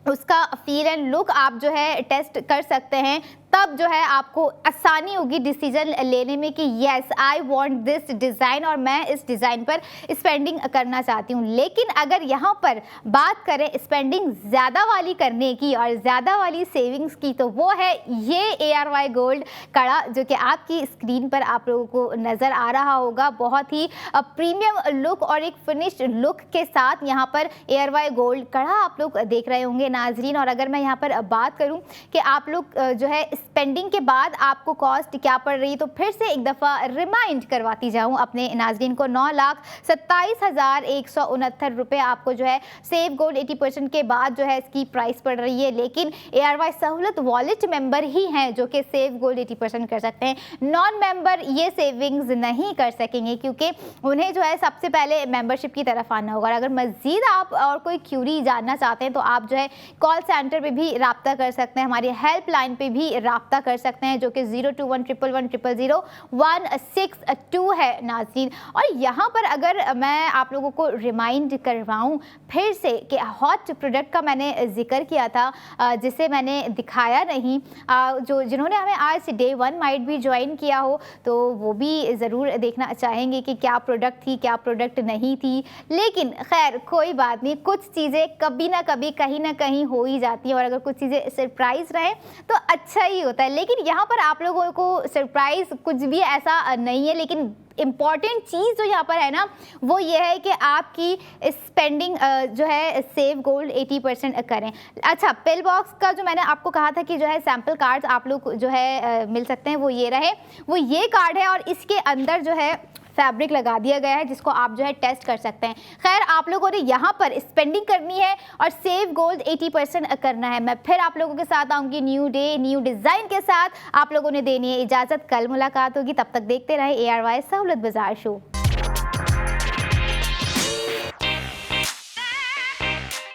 उसका फील एंड लुक आप जो है टेस्ट कर सकते हैं। तब जो है आपको आसानी होगी डिसीजन लेने में कि yes I want this design और मैं इस डिज़ाइन पर स्पेंडिंग करना चाहती हूँ। लेकिन अगर यहाँ पर बात करें स्पेंडिंग ज़्यादा वाली करने की और ज़्यादा वाली सेविंग्स की, तो वो है ये ARY गोल्ड कड़ा, जो कि आपकी स्क्रीन पर आप लोगों को नज़र आ रहा होगा। बहुत ही प्रीमियम लुक और एक फिनिश्ड लुक के साथ यहाँ पर ARY गोल्ड कड़ा आप लोग देख रहे होंगे नाजरीन। और अगर मैं यहाँ पर बात करूँ कि आप लोग जो है स्पेंडिंग के बाद आपको कॉस्ट क्या पड़ रही है, तो फिर से एक दफ़ा रिमाइंड करवाती जाऊं अपने नाज़रीन को, 9,27,169 रुपये आपको जो है सेव गोल्ड 80% के बाद जो है इसकी प्राइस पड़ रही है। लेकिन ARY सहूलत वॉलेट मेंबर ही हैं जो कि सेव गोल्ड 80% कर सकते हैं। नॉन मेंबर ये सेविंग्स नहीं कर सकेंगे, क्योंकि उन्हें जो है सबसे पहले मेंबरशिप की तरफ आना होगा। और अगर मज़ीद आप और कोई क्यूरी जानना चाहते हैं तो आप जो है कॉल सेंटर पर भी रब्ता कर सकते हैं, हमारी हेल्पलाइन पर भी रब्ता कर सकते हैं, जो कि 02111000162 है नाज़रीन। और यहाँ पर अगर मैं आप लोगों को रिमाइंड करवाऊँ फिर से कि हॉट प्रोडक्ट का मैंने जिक्र किया था, जिसे मैंने दिखाया नहीं, जिन्होंने हमें आज डे 1 माइट भी ज्वाइन किया हो तो वो भी ज़रूर देखना चाहेंगे कि क्या प्रोडक्ट थी क्या प्रोडक्ट नहीं थी। लेकिन खैर कोई बात नहीं, कुछ चीज़ें कभी ना कभी कहीं ना कहीं हो ही जाती हैं, और अगर कुछ चीज़ें सरप्राइज़ रहे तो अच्छा ही होता है। लेकिन यहाँ पर आप लोगों को सरप्राइज कुछ भी ऐसा नहीं है, लेकिन इम्पॉर्टेंट चीज़ जो यहाँ पर है ना वो ये है कि आपकी स्पेंडिंग जो है सेव गोल्ड 80% करें। अच्छा, पिल बॉक्स का जो मैंने आपको कहा था कि जो है सैम्पल कार्ड्स आप लोग जो है मिल सकते हैं, वो ये रहे, वो ये कार्ड है, और इसके अंदर जो है फैब्रिक लगा दिया गया है जिसको आप जो है टेस्ट कर सकते हैं। खैर आप लोगों ने यहाँ पर स्पेंडिंग करनी है और सेव गोल्ड 80% करना है। मैं फिर आप लोगों के साथ आऊँगी न्यू डे न्यू डिज़ाइन के साथ। आप लोगों ने देनी है इजाज़त, कल मुलाकात होगी, तब तक देखते रहे ARY सहूलत बाजार शो।